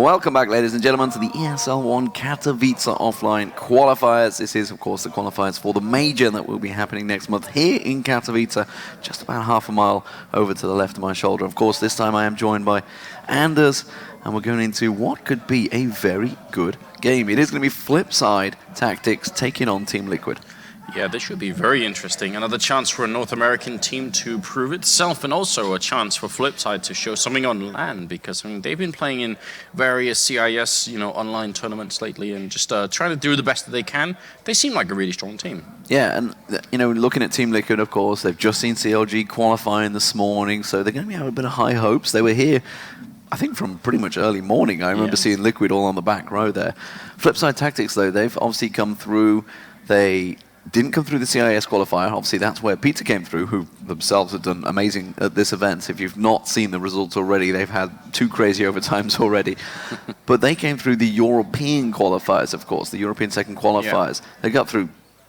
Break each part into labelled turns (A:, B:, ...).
A: Welcome back, ladies and gentlemen, to the ESL One Katowice offline qualifiers. This is, of course, the qualifiers for the major that will be happening next month here in Katowice, just about half a mile over to the left of my shoulder. Of course, this time I am joined by Anders, and we're going into what could be a very good game. It is going to be Flipside Tactics taking on Team Liquid.
B: Yeah, this should be very interesting. Another chance for a North American team to prove itself, and also a chance for Flipside to show something on land, because I mean they've been playing in various CIS, online tournaments lately, and just trying to do the best that they can. They seem like a really strong team.
A: Yeah, and looking at Team Liquid, of course, they've just seen CLG qualifying this morning, so they're going to have a bit of high hopes. They were here, I think, from pretty much early morning. I remember seeing Liquid all on the back row there. Flipside Tactics, though, they've obviously come through. They didn't come through the CIS qualifier. Obviously, that's where Peter came through, who themselves have done amazing at this event. If you've not seen the results already, they've had 2 crazy overtimes already. But they came through the European qualifiers, of course, the European second qualifiers. Yeah. They got through.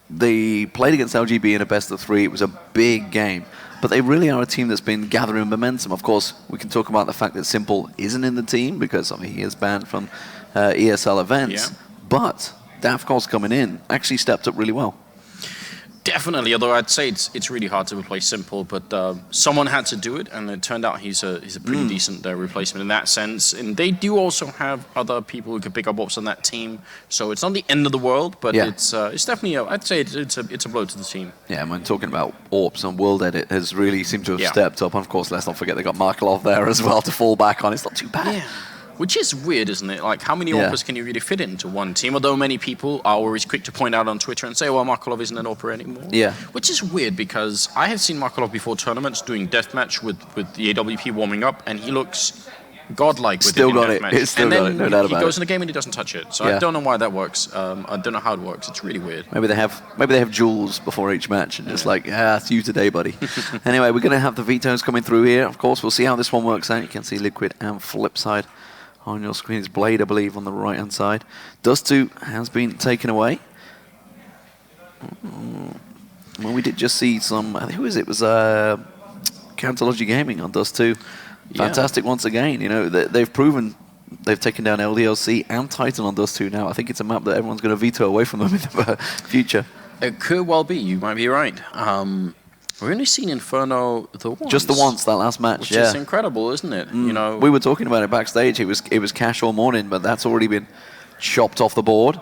A: They played against LGB in a best-of-3. It was a big game. But they really are a team that's been gathering momentum. Of course, we can talk about the fact that Simple isn't in the team because he is banned from ESL events. Yeah. But Dafkos coming in actually stepped up really well.
B: Definitely, although I'd say it's really hard to replace Simple, but someone had to do it, and it turned out he's a pretty decent replacement in that sense. And they do also have other people who can pick up ops on that team, so it's not the end of the world, but it's definitely I'd say it's a blow to the team.
A: Yeah, and when talking about ops on World Edit has really seemed to have stepped up. And of course, let's not forget they got Markelov there as well to fall back on. It's not too bad.
B: Yeah. Which is weird, isn't it? Like, how many AWPers can you really fit into one team? Although many people are always quick to point out on Twitter and say, well, Markelov isn't an AWPer anymore.
A: Yeah.
B: Which is weird, because I have seen Markelov before tournaments doing deathmatch with the AWP warming up, and he looks godlike with
A: still got
B: deathmatch.
A: It's still got it, no doubt about it.
B: He goes in the game and he doesn't touch it. So I don't know why that works. I don't know how it works. It's really weird.
A: Maybe they have jewels before each match and just like, it's you today, buddy. Anyway, we're going to have the vetoes coming through here. Of course, we'll see how this one works out. You can see Liquid and Flipside on your screen. It's Blade, I believe, on the right-hand side. Dust2 has been taken away. Well, we did just see some, who is it? It was Cantology Gaming on Dust2. Fantastic once again. They've proven they've taken down LDLC and Titan on Dust2 now. I think it's a map that everyone's going to veto away from them in the future.
B: It could well be. You might be right. We've only seen Inferno the once.
A: Just the once, that last match,
B: which is incredible, isn't it?
A: We were talking about it backstage. It was cash all morning, but that's already been chopped off the board.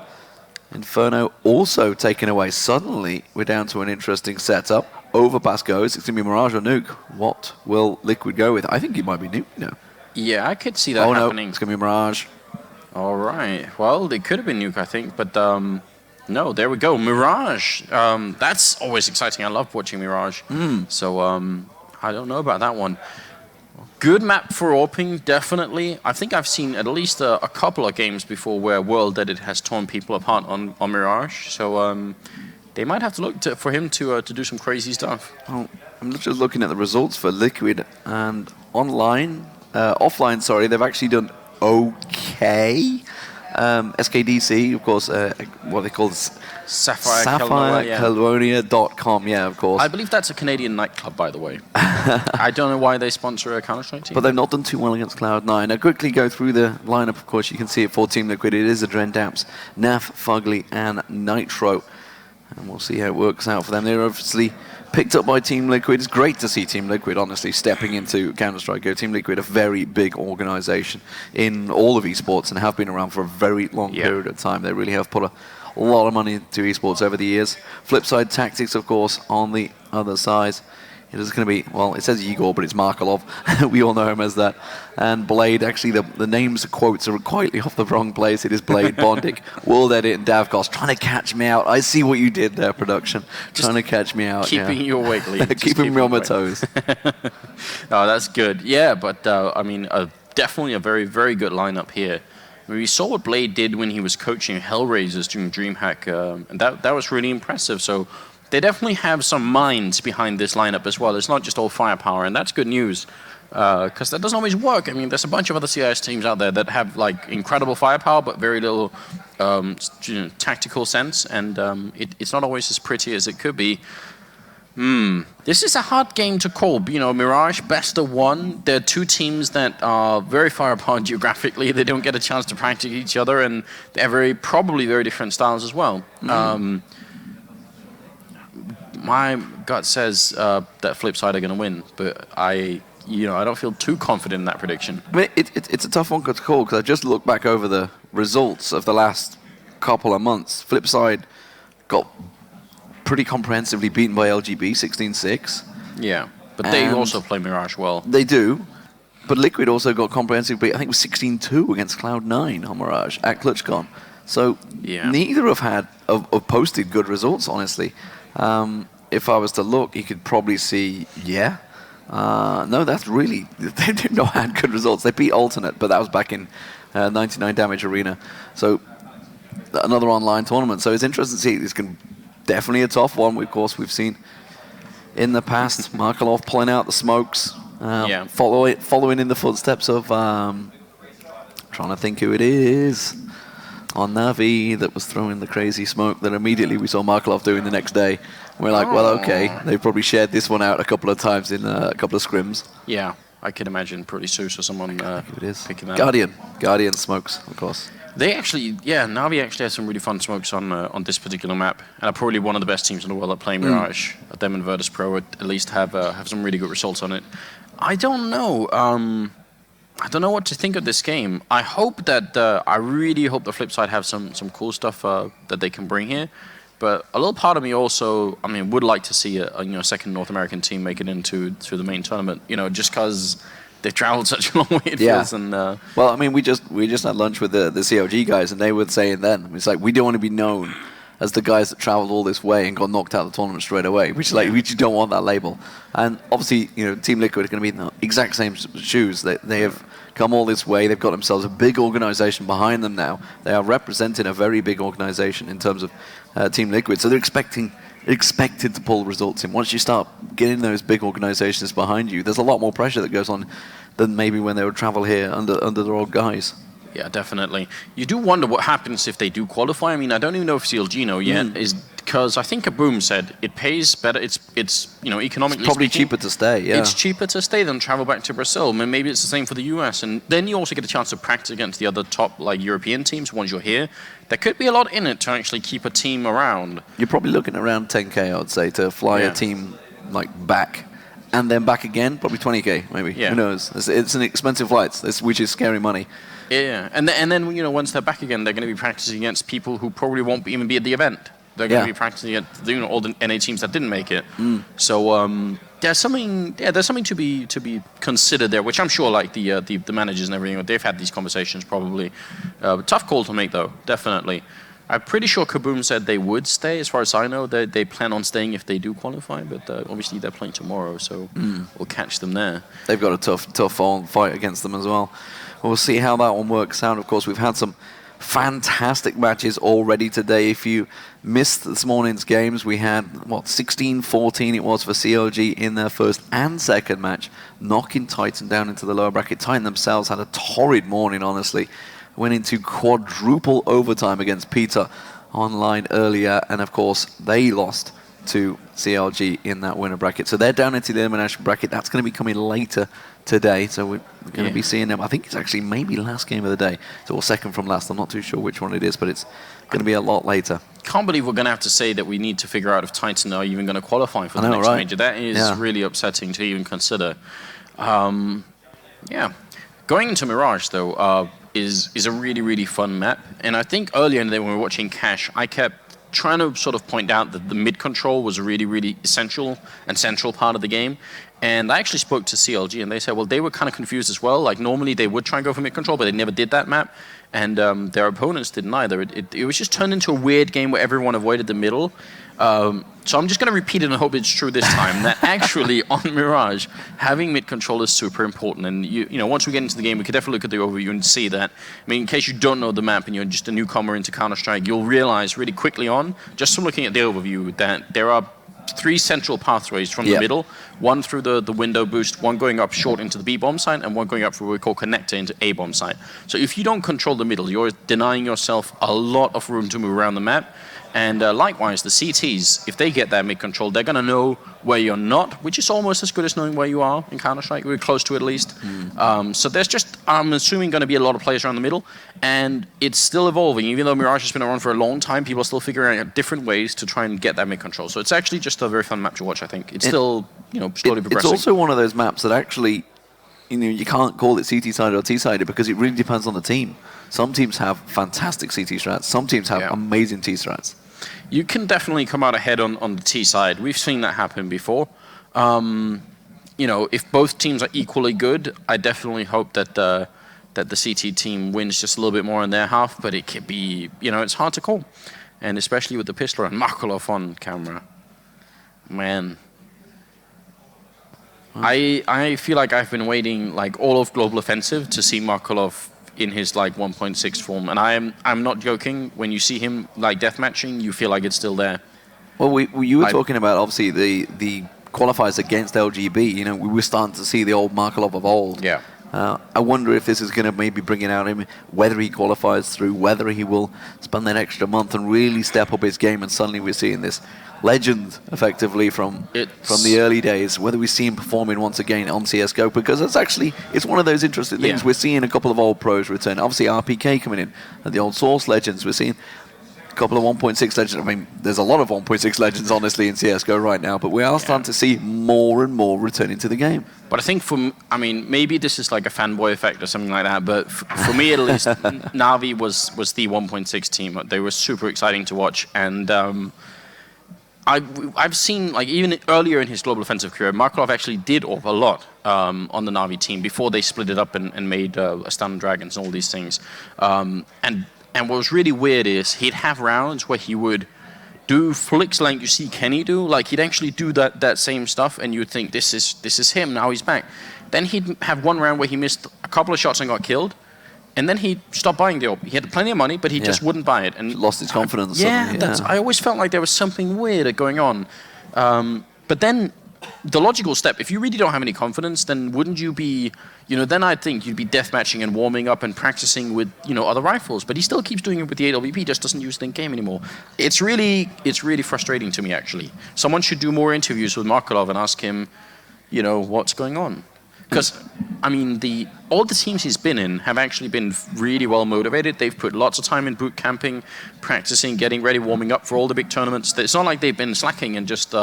A: Inferno also taken away. Suddenly, we're down to an interesting setup. Overpass goes. It's going to be Mirage or Nuke. What will Liquid go with? I think it might be Nuke,
B: Yeah, I could see that happening.
A: No, it's going to be Mirage.
B: All right. Well, it could have been Nuke, I think, but no, there we go. Mirage. That's always exciting. I love watching Mirage. So I don't know about that one. Good map for AWPing, definitely. I think I've seen at least a couple of games before where World Edit has torn people apart on Mirage. So they might have to look for him to do some crazy stuff.
A: Oh, I'm just looking at the results for Liquid, and offline, sorry, they've actually done okay. SKDC, of course, what they call SapphireCalonia.com, of course.
B: I believe that's a Canadian nightclub, by the way. I don't know why they sponsor a Counter-Strike team.
A: But they've not done too well against Cloud9. Now, quickly go through the lineup, of course. You can see it for Team Liquid. It is Adren Damps, Naf, Fugly, and Nitro. And we'll see how it works out for them. They're obviously picked up by Team Liquid. It's great to see Team Liquid, honestly, stepping into Counter-Strike Go. Team Liquid, a very big organization in all of esports and have been around for a very long period of time. They really have put a lot of money into esports over the years. Flipside Tactics, of course, on the other side. It is going to be, well, it says Igor, but it's Markelov. We all know him as that. And Blade, actually, the names, quotes are quietly off the wrong place. It is Blade, Bondic, World Edit, and Davkos trying to catch me out. I see what you did there, production. Just trying to catch me out.
B: Keeping you awake, Lee.
A: Keeping me on my toes.
B: Oh, that's good. Yeah, but, I mean, definitely a very, very good lineup here. I mean, we saw what Blade did when he was coaching Hellraisers during DreamHack, and that was really impressive. So they definitely have some minds behind this lineup as well. It's not just all firepower, and that's good news, because that doesn't always work. I mean, there's a bunch of other CIS teams out there that have like incredible firepower, but very little tactical sense, and it's not always as pretty as it could be. This is a hard game to call. You know, Mirage, best of one. They're two teams that are very far apart geographically. They don't get a chance to practice each other, and they're probably very different styles as well. My gut says that Flipside are going to win, but I don't feel too confident in that prediction.
A: I mean, it's a tough one to call because I just looked back over the results of the last couple of months. Flipside got pretty comprehensively beaten by LGB 16-6.
B: Yeah, but they also play Mirage well.
A: They do, but Liquid also got comprehensively beat. I think it was 16-2 against Cloud9 on Mirage at ClutchCon. So neither have posted good results, honestly. If I was to look, you could probably see, no, that's really, they did not have good results. They beat Alternate, but that was back in 99 Damage Arena. So another online tournament. So it's interesting to see. It's definitely a tough one. Of course, we've seen in the past Markelov pulling out the smokes, following in the footsteps of, trying to think who it is, on Navi that was throwing the crazy smoke that immediately we saw Markelov doing the next day. We're like, well, okay, they've probably shared this one out a couple of times in a couple of scrims.
B: Yeah, I can imagine pretty soon or someone picking that
A: Guardian smokes, of course.
B: They actually, Navi actually has some really fun smokes on this particular map, and are probably one of the best teams in the world at playing Mirage. Them and Virtus Pro at least have some really good results on it. I don't know. I don't know what to think of this game. I hope that I really hope the Flipside have some cool stuff that they can bring here. But a little part of me also, would like to see a second North American team make it into the main tournament. Just because they've traveled such a long way. It feels. And
A: well, we just had lunch with the CLG guys, and they were saying then it's like we don't want to be known as the guys that traveled all this way and got knocked out of the tournament straight away, which is like we just don't want that label. And obviously, Team Liquid are going to be in the exact same shoes. They have come all this way. They've got themselves a big organization behind them now. They are representing a very big organization in terms of Team Liquid. So they're expected to pull results in. Once you start getting those big organizations behind you, there's a lot more pressure that goes on than maybe when they would travel here under their old guys.
B: Yeah, definitely. You do wonder what happens if they do qualify. I don't even know if CLG know yet, is because I think Kaboom said it pays better. It's economically
A: it's probably
B: speaking,
A: cheaper to stay. Yeah,
B: it's cheaper to stay than travel back to Brazil. Maybe it's the same for the US, and then you also get a chance to practice against the other top European teams once you're here. There could be a lot in it to actually keep a team around.
A: You're probably looking around 10K, I'd say, to fly a team back. And then back again, probably 20K, maybe. Yeah. Who knows? It's an expensive flight, which is scary money.
B: Yeah, and then once they're back again, they're going to be practicing against people who probably won't even be at the event. They're going to be practicing against all the NA teams that didn't make it. So there's something to be considered there, which I'm sure the managers and everything, they've had these conversations probably. Tough call to make though, definitely. I'm pretty sure Kaboom said they would stay. As far as I know, they plan on staying if they do qualify. But obviously they're playing tomorrow, so we'll catch them there.
A: They've got a tough fight against them as well. We'll see how that one works out. Of course, we've had some fantastic matches already today. If you missed this morning's games, we had 16-14 it was for CLG in their first and second match, knocking Titan down into the lower bracket. Titan themselves had a torrid morning, honestly. Went into quadruple overtime against Peter online earlier, and of course they lost to CLG in that winner bracket. So they're down into the elimination bracket. That's going to be coming later today, so we're going to be seeing them. I think it's actually maybe last game of the day, or second from last. I'm not too sure which one it is, but it's going to be a lot later.
B: Can't believe we're going to have to say that we need to figure out if Titan are even going to qualify for the next major. That is really upsetting to even consider. Going into Mirage though is a really, really fun map, and I think earlier in the day when we were watching Cash, I kept trying to sort of point out that the mid control was a really, really essential and central part of the game. And I actually spoke to CLG, and they said, well, they were kind of confused as well. Normally they would try and go for mid control, but they never did that map. And their opponents didn't either. It was just turned into a weird game where everyone avoided the middle. So I'm just going to repeat it and hope it's true this time, that actually on Mirage, having mid control is super important. And once we get into the game, we could definitely look at the overview and see that. In case you don't know the map and you're just a newcomer into Counter-Strike, you'll realize really quickly on, just from looking at the overview, that there are 3 central pathways from the middle, one through the window boost, one going up short into the B-bomb site, and one going up for what we call connector into A-bomb site. So if you don't control the middle, you're denying yourself a lot of room to move around the map. And likewise, the CTs, if they get their mid-control, they're going to know where you're not, which is almost as good as knowing where you are in Counter-Strike. We're close to it at least. So there's just, I'm assuming, going to be a lot of players around the middle. And it's still evolving. Even though Mirage has been around for a long time, people are still figuring out different ways to try and get that mid-control. So it's actually just a very fun map to watch, I think. It's still, slowly progressing.
A: It's also one of those maps that actually, you can't call it CT-sided or T-sided because it really depends on the team. Some teams have fantastic CT strats. Some teams have amazing T strats.
B: You can definitely come out ahead on the T side. We've seen that happen before. If both teams are equally good, I definitely hope that the CT team wins just a little bit more in their half, but it could be, it's hard to call. And especially with the Pistol and Markelov on camera. Man. I feel like I've been waiting like all of Global Offensive to see Markelov in his 1.6 form, and I'm not joking. When you see him deathmatching, you feel like it's still there.
A: Well, you were talking about obviously the qualifiers against LGB. We were starting to see the old Markelov of old.
B: Yeah.
A: I wonder if this is going to maybe bring it out him, whether he qualifies through, whether he will spend that extra month and really step up his game, and suddenly we're seeing this legend effectively from the early days, whether we see him performing once again on CSGO, because it's one of those interesting things. We're seeing a couple of old pros return. Obviously RPK coming in, and the old Source legends. We're seeing a couple of 1.6 legends. I mean, there's a lot of 1.6 legends, honestly, in CSGO right now, but we are starting to see more and more returning to the game.
B: But I think maybe this is like a fanboy effect or something like that, but for me at least, Na'Vi was the 1.6 team. They were super exciting to watch, and I've seen, even earlier in his Global Offensive career, Markelov actually did AWP a lot on the Na'Vi team before they split it up and made Astounding Dragons and all these things. And what was really weird is he'd have rounds where he would do flicks like you see Kenny do. He'd actually do that same stuff, and you would think, this is him, now he's back. Then he'd have one round where he missed a couple of shots and got killed. And then he stopped buying the AWP. He had plenty of money, but he just wouldn't buy it. And
A: lost his confidence.
B: I always felt like there was something weird going on. But then the logical step, if you really don't have any confidence, then wouldn't you be, then I'd think you'd be deathmatching and warming up and practicing with, other rifles. But he still keeps doing it with the AWP, just doesn't use the game anymore. It's really frustrating to me, actually. Someone should do more interviews with Markelov and ask him, what's going on. Because, all the teams he's been in have actually been really well motivated. They've put lots of time in boot camping, practicing, getting ready, warming up for all the big tournaments. It's not like they've been slacking and just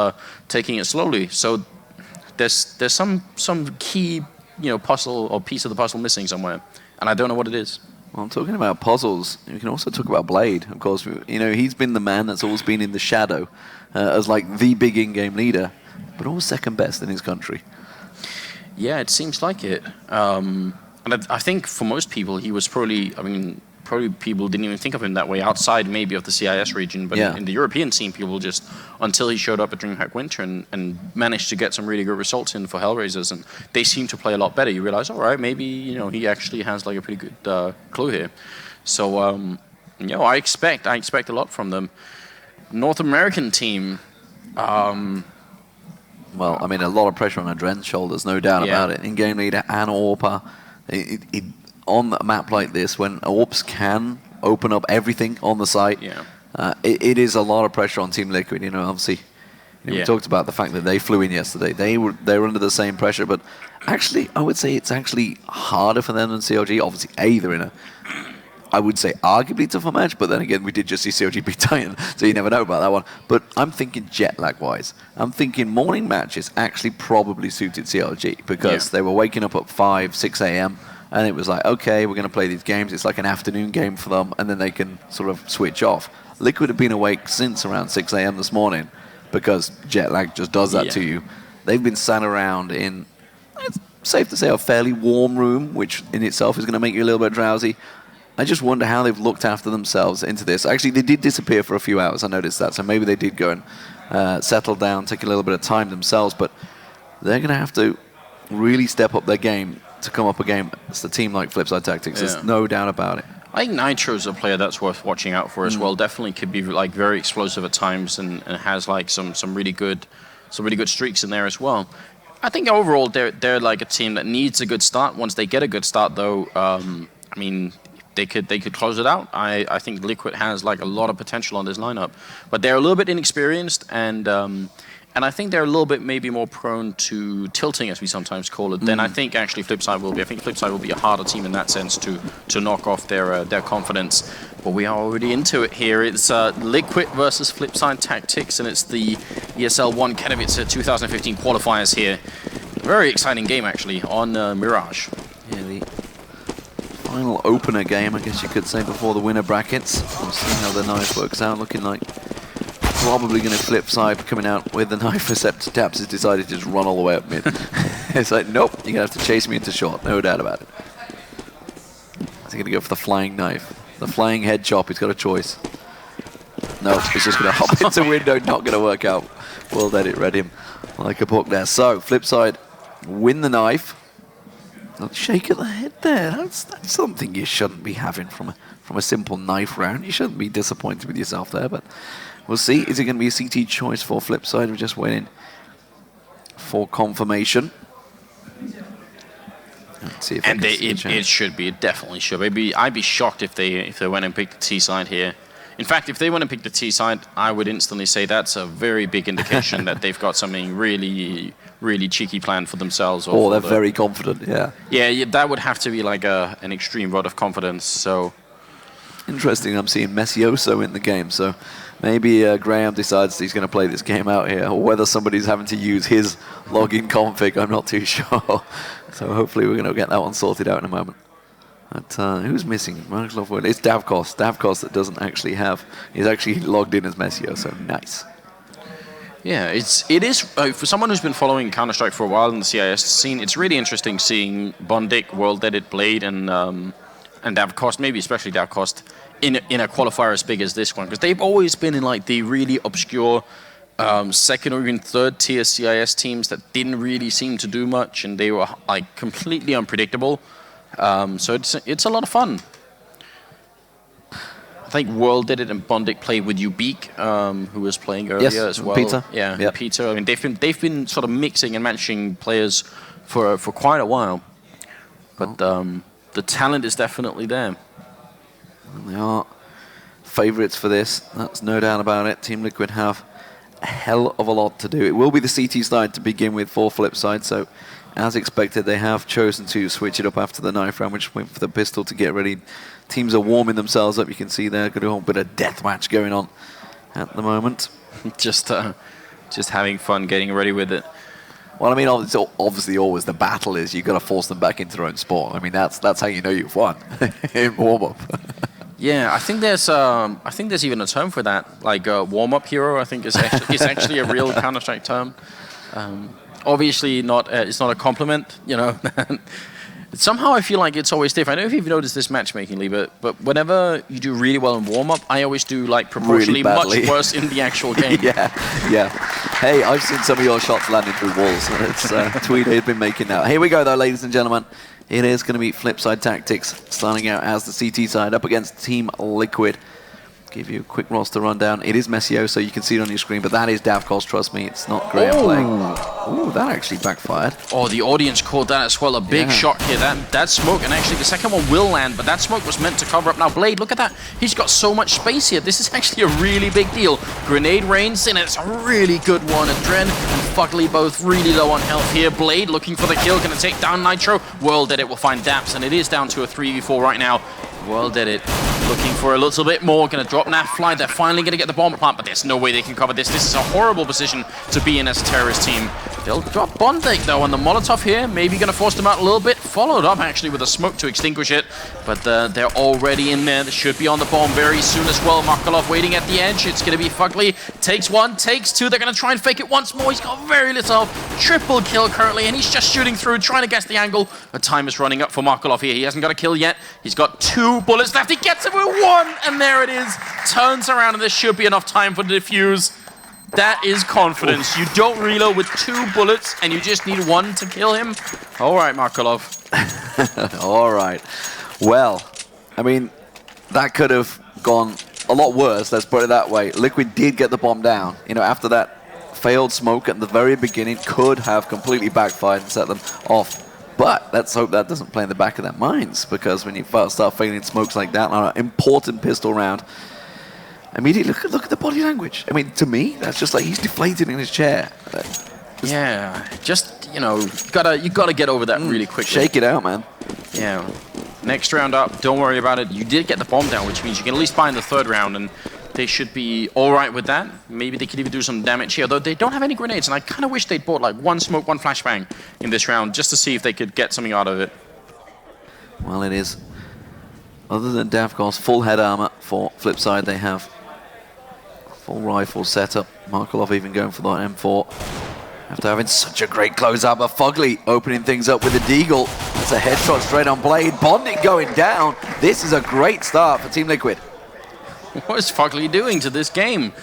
B: taking it slowly. So there's some key, puzzle or piece of the puzzle missing somewhere, and I don't know what it is.
A: Well, I'm talking about puzzles. You can also talk about Blade, of course. He's been the man that's always been in the shadow as the big in-game leader, but always second best in his country.
B: Yeah, it seems like it. And I think for most people, he was probably people didn't even think of him that way outside maybe of the CIS region. But in the European scene, people just, until he showed up at DreamHack Winter and managed to get some really good results in for Hellraisers, and they seem to play a lot better. You realize, all right, maybe, he actually has a pretty good clue here. So, I expect a lot from them. North American team,
A: well, a lot of pressure on Adren's shoulders, no doubt about it. In-game leader and AWPer. On a map like this, when AWPs can open up everything on the site, it is a lot of pressure on Team Liquid. Obviously, we talked about the fact that they flew in yesterday. They were under the same pressure, but actually, I would say it's actually harder for them than CLG. Obviously, they're in a, I would say, arguably tougher match, but then again, we did just see CLG beat Titan, so you never know about that one. But I'm thinking jet lag-wise. I'm thinking morning matches actually probably suited CLG because they were waking up at 5, 6 a.m., and it was like, okay, we're going to play these games. It's like an afternoon game for them, and then they can sort of switch off. Liquid have been awake since around 6 a.m. this morning because jet lag just does that to you. They've been sat around in, it's safe to say, a fairly warm room, which in itself is going to make you a little bit drowsy. I just wonder how they've looked after themselves into this. Actually, they did disappear for a few hours. I noticed that. So maybe they did go and settle down, take a little bit of time themselves. But they're going to have to really step up their game to come up against a team like Flipside Tactics. There's no doubt about it.
B: I think Nitro's a player that's worth watching out for as well. Definitely could be very explosive at times and has some really good streaks in there as well. I think overall they're like a team that needs a good start. Once they get a good start, though, they could close it out. I think Liquid has like a lot of potential on this lineup, but they're a little bit inexperienced, and I think they're a little bit maybe more prone to tilting, as we sometimes call it, than I think actually Flipside will be. I think Flipside will be a harder team in that sense to knock off their confidence. But we are already into it here. It's Liquid versus Flipside Tactics, and it's the ESL One Katowice 2015 qualifiers here. Very exciting game actually on Mirage.
A: Yeah, the final opener game, I guess you could say, before the winner brackets. We'll see how the knife works out. Looking like probably going to Flipside coming out with the knife, except Taps has decided to just run all the way up mid. It's like, nope, you're going to have to chase me into short, no doubt about it. He's going to go for the flying knife. The flying head chop, he's got a choice. No, he's just going to hop into window, not going to work out. World Edit read him like a book there. So, Flipside win the knife. Shake of the head there, that's something you shouldn't be having from a simple knife round. You shouldn't be disappointed with yourself there, but we'll see. Is it going to be a CT choice for Flipside? We're just waiting for confirmation. Let's see if
B: it should be. It definitely should. I'd be shocked if they went and picked the T side here. In fact, if they went and picked the T side, I would instantly say that's a very big indication that they've got something really, really cheeky planned for themselves.
A: Or they're very confident, yeah.
B: Yeah, that would have to be like an extreme vote of confidence. So
A: interesting, I'm seeing Messioso in the game, so maybe Graham decides he's going to play this game out here, or whether somebody's having to use his login config, I'm not too sure. So hopefully we're going to get that one sorted out in a moment. But who's missing? It's Davkos. Davkos that doesn't actually have. He's actually logged in as Messio, so nice.
B: Yeah, it is for someone who's been following Counter-Strike for a while in the CIS scene. It's really interesting seeing Bondic, World Edit, Blade, and Davkos, maybe especially Davkos, in a qualifier as big as this one, because they've always been in like the really obscure second or even third tier CIS teams that didn't really seem to do much, and they were like completely unpredictable. So it's a lot of fun. I think World did it, and Bondic played with Ubik, who was playing earlier as well.
A: Peter.
B: Yeah,
A: yep.
B: Peter. I mean, they've been sort of mixing and matching players for quite a while, but the talent is definitely there.
A: And they are favourites for this. That's no doubt about it. Team Liquid have a hell of a lot to do. It will be the CT side to begin with for Flipside, so as expected, they have chosen to switch it up after the knife round, which went for the pistol to get ready. Teams are warming themselves up. You can see there, got a whole bit of deathmatch going on at the moment.
B: Just having fun, getting ready with it.
A: Well, I mean, it's obviously always the battle is you've got to force them back into their own sport. I mean, that's how you know you've won in warm-up.
B: Yeah, I think there's even a term for that, like warm-up hero. I think is actually a real Counter-Strike term. Obviously, it's not a compliment, you know. Somehow I feel like it's always different. I don't know if you've noticed this matchmaking, Lee, but whenever you do really well in warm-up, I always do like proportionally
A: really
B: much worse in the actual game.
A: yeah. Hey, I've seen some of your shots landing through walls. It's tweet has been making now. Here we go, though, ladies and gentlemen. It is going to be Flipside Tactics starting out as the CT side up against Team Liquid. Give you a quick roster rundown. It is Messio, so you can see it on your screen, but that is Davkos, trust me. It's not Graham playing. Ooh, that actually backfired.
B: Oh, the audience called that as well. A big shot here. That smoke, and actually the second one will land, but that smoke was meant to cover up. Now, Blade, look at that. He's got so much space here. This is actually a really big deal. Grenade rains in. It's a really good one. And Dren and Fugly both really low on health here. Blade looking for the kill. Going to take down Nitro. World Edit will find Daps, and it is down to a 3v4 right now. World Edit looking for a little bit more. Going to drop Nafly. They're finally going to get the bomb plant, but there's no way they can cover this. This is a horrible position to be in as a terrorist team. They'll drop Bondic, though, and the Molotov here, maybe going to force them out a little bit. Followed up, actually, with a smoke to extinguish it. But they're already in there. They should be on the bomb very soon as well. Markolov waiting at the edge. It's going to be Fugly. Takes one, takes two. They're going to try and fake it once more. He's got very little. Triple kill currently, and he's just shooting through, trying to guess the angle. The time is running up for Markolov here. He hasn't got a kill yet. He's got 2 bullets left. He gets it with 1, and there it is. Turns around, and there should be enough time for the defuse. That is confidence. You don't reload with 2 bullets, and you just need 1 to kill him. All right, Markolov.
A: All right. Well, I mean, that could have gone a lot worse, let's put it that way. Liquid did get the bomb down. You know, after that failed smoke at the very beginning, could have completely backfired and set them off But let's hope that doesn't play in the back of their minds, because when you start feeling smokes like that on an important pistol round, immediately look at the body language. I mean, to me, that's just like he's deflated in his chair.
B: Yeah, just, you know, you gotta get over that really quickly.
A: Shake it out, man.
B: Yeah. Next round up, don't worry about it. You did get the bomb down, which means you can at least buy in the third round, and they should be all right with that. Maybe they could even do some damage here, though they don't have any grenades, and I kind of wish they'd bought like one smoke, one flashbang in this round, just to see if they could get something out of it.
A: Well, it is. Other than Davkos, full head armor for Flipside, they have full rifle setup. Markelov even going for the M4. After having such a great closeout, but Fugly opening things up with a deagle. That's a headshot straight on Blade. Bonding going down. This is a great start for Team Liquid.
B: What is Fugly doing to this game?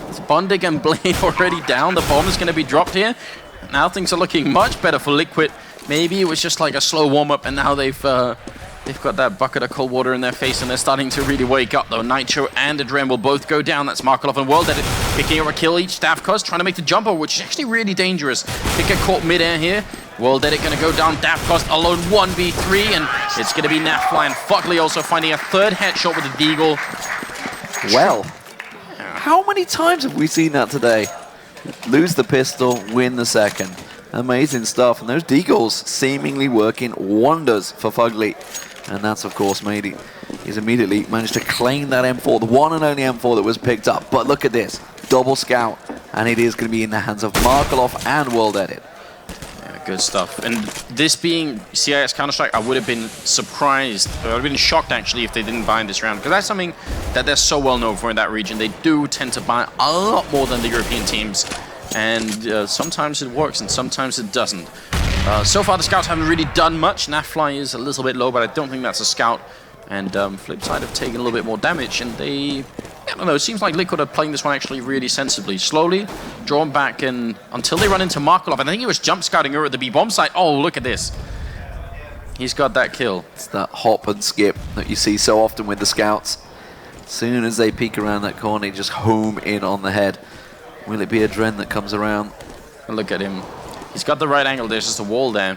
B: Is Bondig and Blade already down? The bomb is going to be dropped here. Now things are looking much better for Liquid. Maybe it was just like a slow warm-up, and now they've got that bucket of cold water in their face, and they're starting to really wake up, though. Nitro and Adren will both go down. That's Markelov and World Edit picking up a kill each. Davkos trying to make the jumper, which is actually really dangerous. They get caught mid-air here. World Edit going to go down. Davkos alone 1v3, and it's going to be Nafly and Fugly also finding a third headshot with the deagle.
A: Well, how many times have we seen that today? Lose the pistol, win the second. Amazing stuff, and those deagles seemingly working wonders for Fugly. And that's, of course, made it. He's immediately managed to claim that M4, the one and only M4 that was picked up. But look at this, double scout, and it is going to be in the hands of Markelov and World Edit.
B: Yeah, good stuff. And this being CIS Counter-Strike, I would have been surprised, I would have been shocked actually if they didn't buy in this round, because that's something that they're so well known for in that region. They do tend to buy a lot more than the European teams. And sometimes it works and sometimes it doesn't. So far the scouts haven't really done much. Nafly is a little bit low, but I don't think that's a scout. And Flipside have taken a little bit more damage, and they, I don't know, it seems like Liquid are playing this one actually really sensibly. Slowly drawn back and until they run into Markelov. And I think he was jump scouting over at the B-bomb site. Oh, look at this. He's got that kill.
A: It's that hop and skip that you see so often with the scouts. As soon as they peek around that corner, they just home in on the head. Will it be Adren that comes around?
B: And look at him. He's got the right angle. There's just a wall there.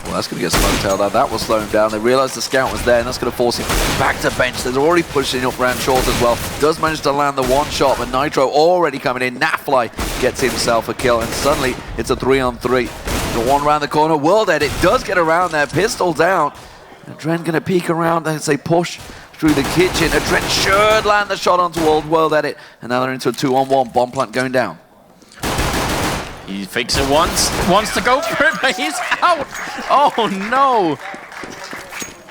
A: Well, that's going to get smoked out. That will slow him down. They realize the scout was there, and that's going to force him back to bench. They're already pushing up round short as well. Does manage to land the one shot, but Nitro already coming in. Nafly gets himself a kill, and suddenly it's a 3-on-3. The one round the corner. World Edit does get around there. Pistol down. Adren going to peek around as they push through the kitchen. Adren should land the shot onto World Edit, and now they're into a 2-on-1. Bomb plant going down.
B: He fakes it once, wants to go for it, but he's out. Oh no!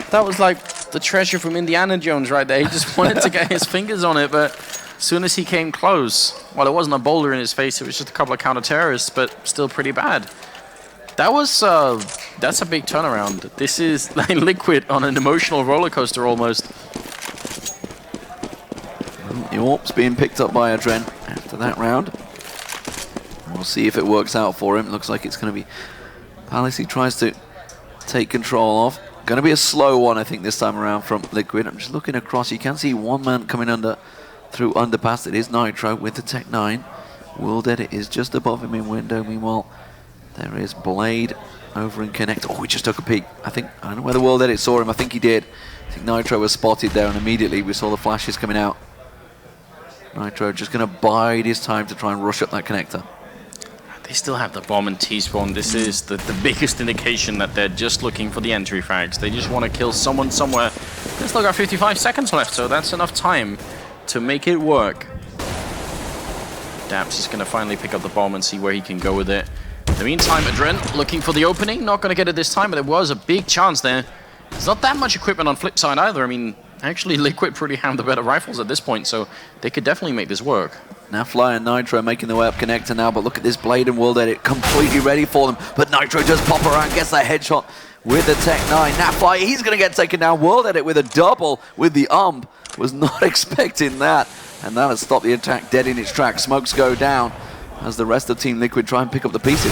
B: That was like the treasure from Indiana Jones right there. He just wanted to get his fingers on it, but as soon as he came close, well, it wasn't a boulder in his face, it was just a couple of counter-terrorists, but still pretty bad. That was, that's a big turnaround. This is like Liquid on an emotional roller coaster almost.
A: Yorp's being picked up by Adren after that round. We'll see if it works out for him. It looks like it's going to be Palace he tries to take control of. Going to be a slow one, I think, this time around from Liquid. I'm just looking across. You can see one man coming through underpass. It is Nitro with the Tech 9. World Edit is just above him in window. Meanwhile, there is Blade over in Connect. Oh, he just took a peek. I don't know whether World Edit saw him. I think he did. I think Nitro was spotted there, and immediately we saw the flashes coming out. Nitro just going to bide his time to try and rush up that connector.
B: They still have the bomb and T-spawn. This is the biggest indication that they're just looking for the entry frags. They just want to kill someone somewhere. They still got 55 seconds left, so that's enough time to make it work. Daps is going to finally pick up the bomb and see where he can go with it. In the meantime, Adren looking for the opening. Not going to get it this time, but there was a big chance there. There's not that much equipment on Flipside either. I mean, actually, Liquid pretty have the better rifles at this point, so they could definitely make this work.
A: Nafly and Nitro making their way up connector now, but look at this Blade and World Edit completely ready for them. But Nitro just pop around, gets that headshot with the Tech 9. Nafly, he's going to get taken down. World Edit with a double with the was not expecting that. And that has stopped the attack dead in its tracks. Smokes go down as the rest of Team Liquid try and pick up the pieces.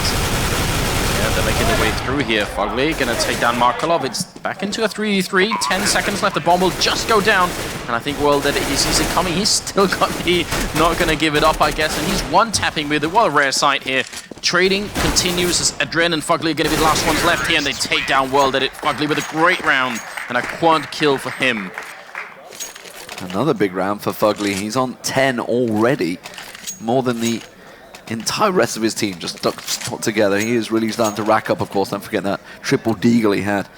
B: Yeah, they're making their way through here. Fugly going to take down Markelov. It's back into a 3v3. 10 seconds left. The bomb will just go down. And I think World Edit, he sees it coming. He's still got the not going to give it up, I guess. And he's one-tapping with it. What a rare sight here. trading continues as Adren and Fugly are going to be the last ones left here, and they take down World Edit. Fugly with a great round and a quad kill for him.
A: Another big round for Fugly. He's on 10 already, more than the entire rest of his team just stuck together. He is really starting to rack up, of course. Don't forget that triple deagle he had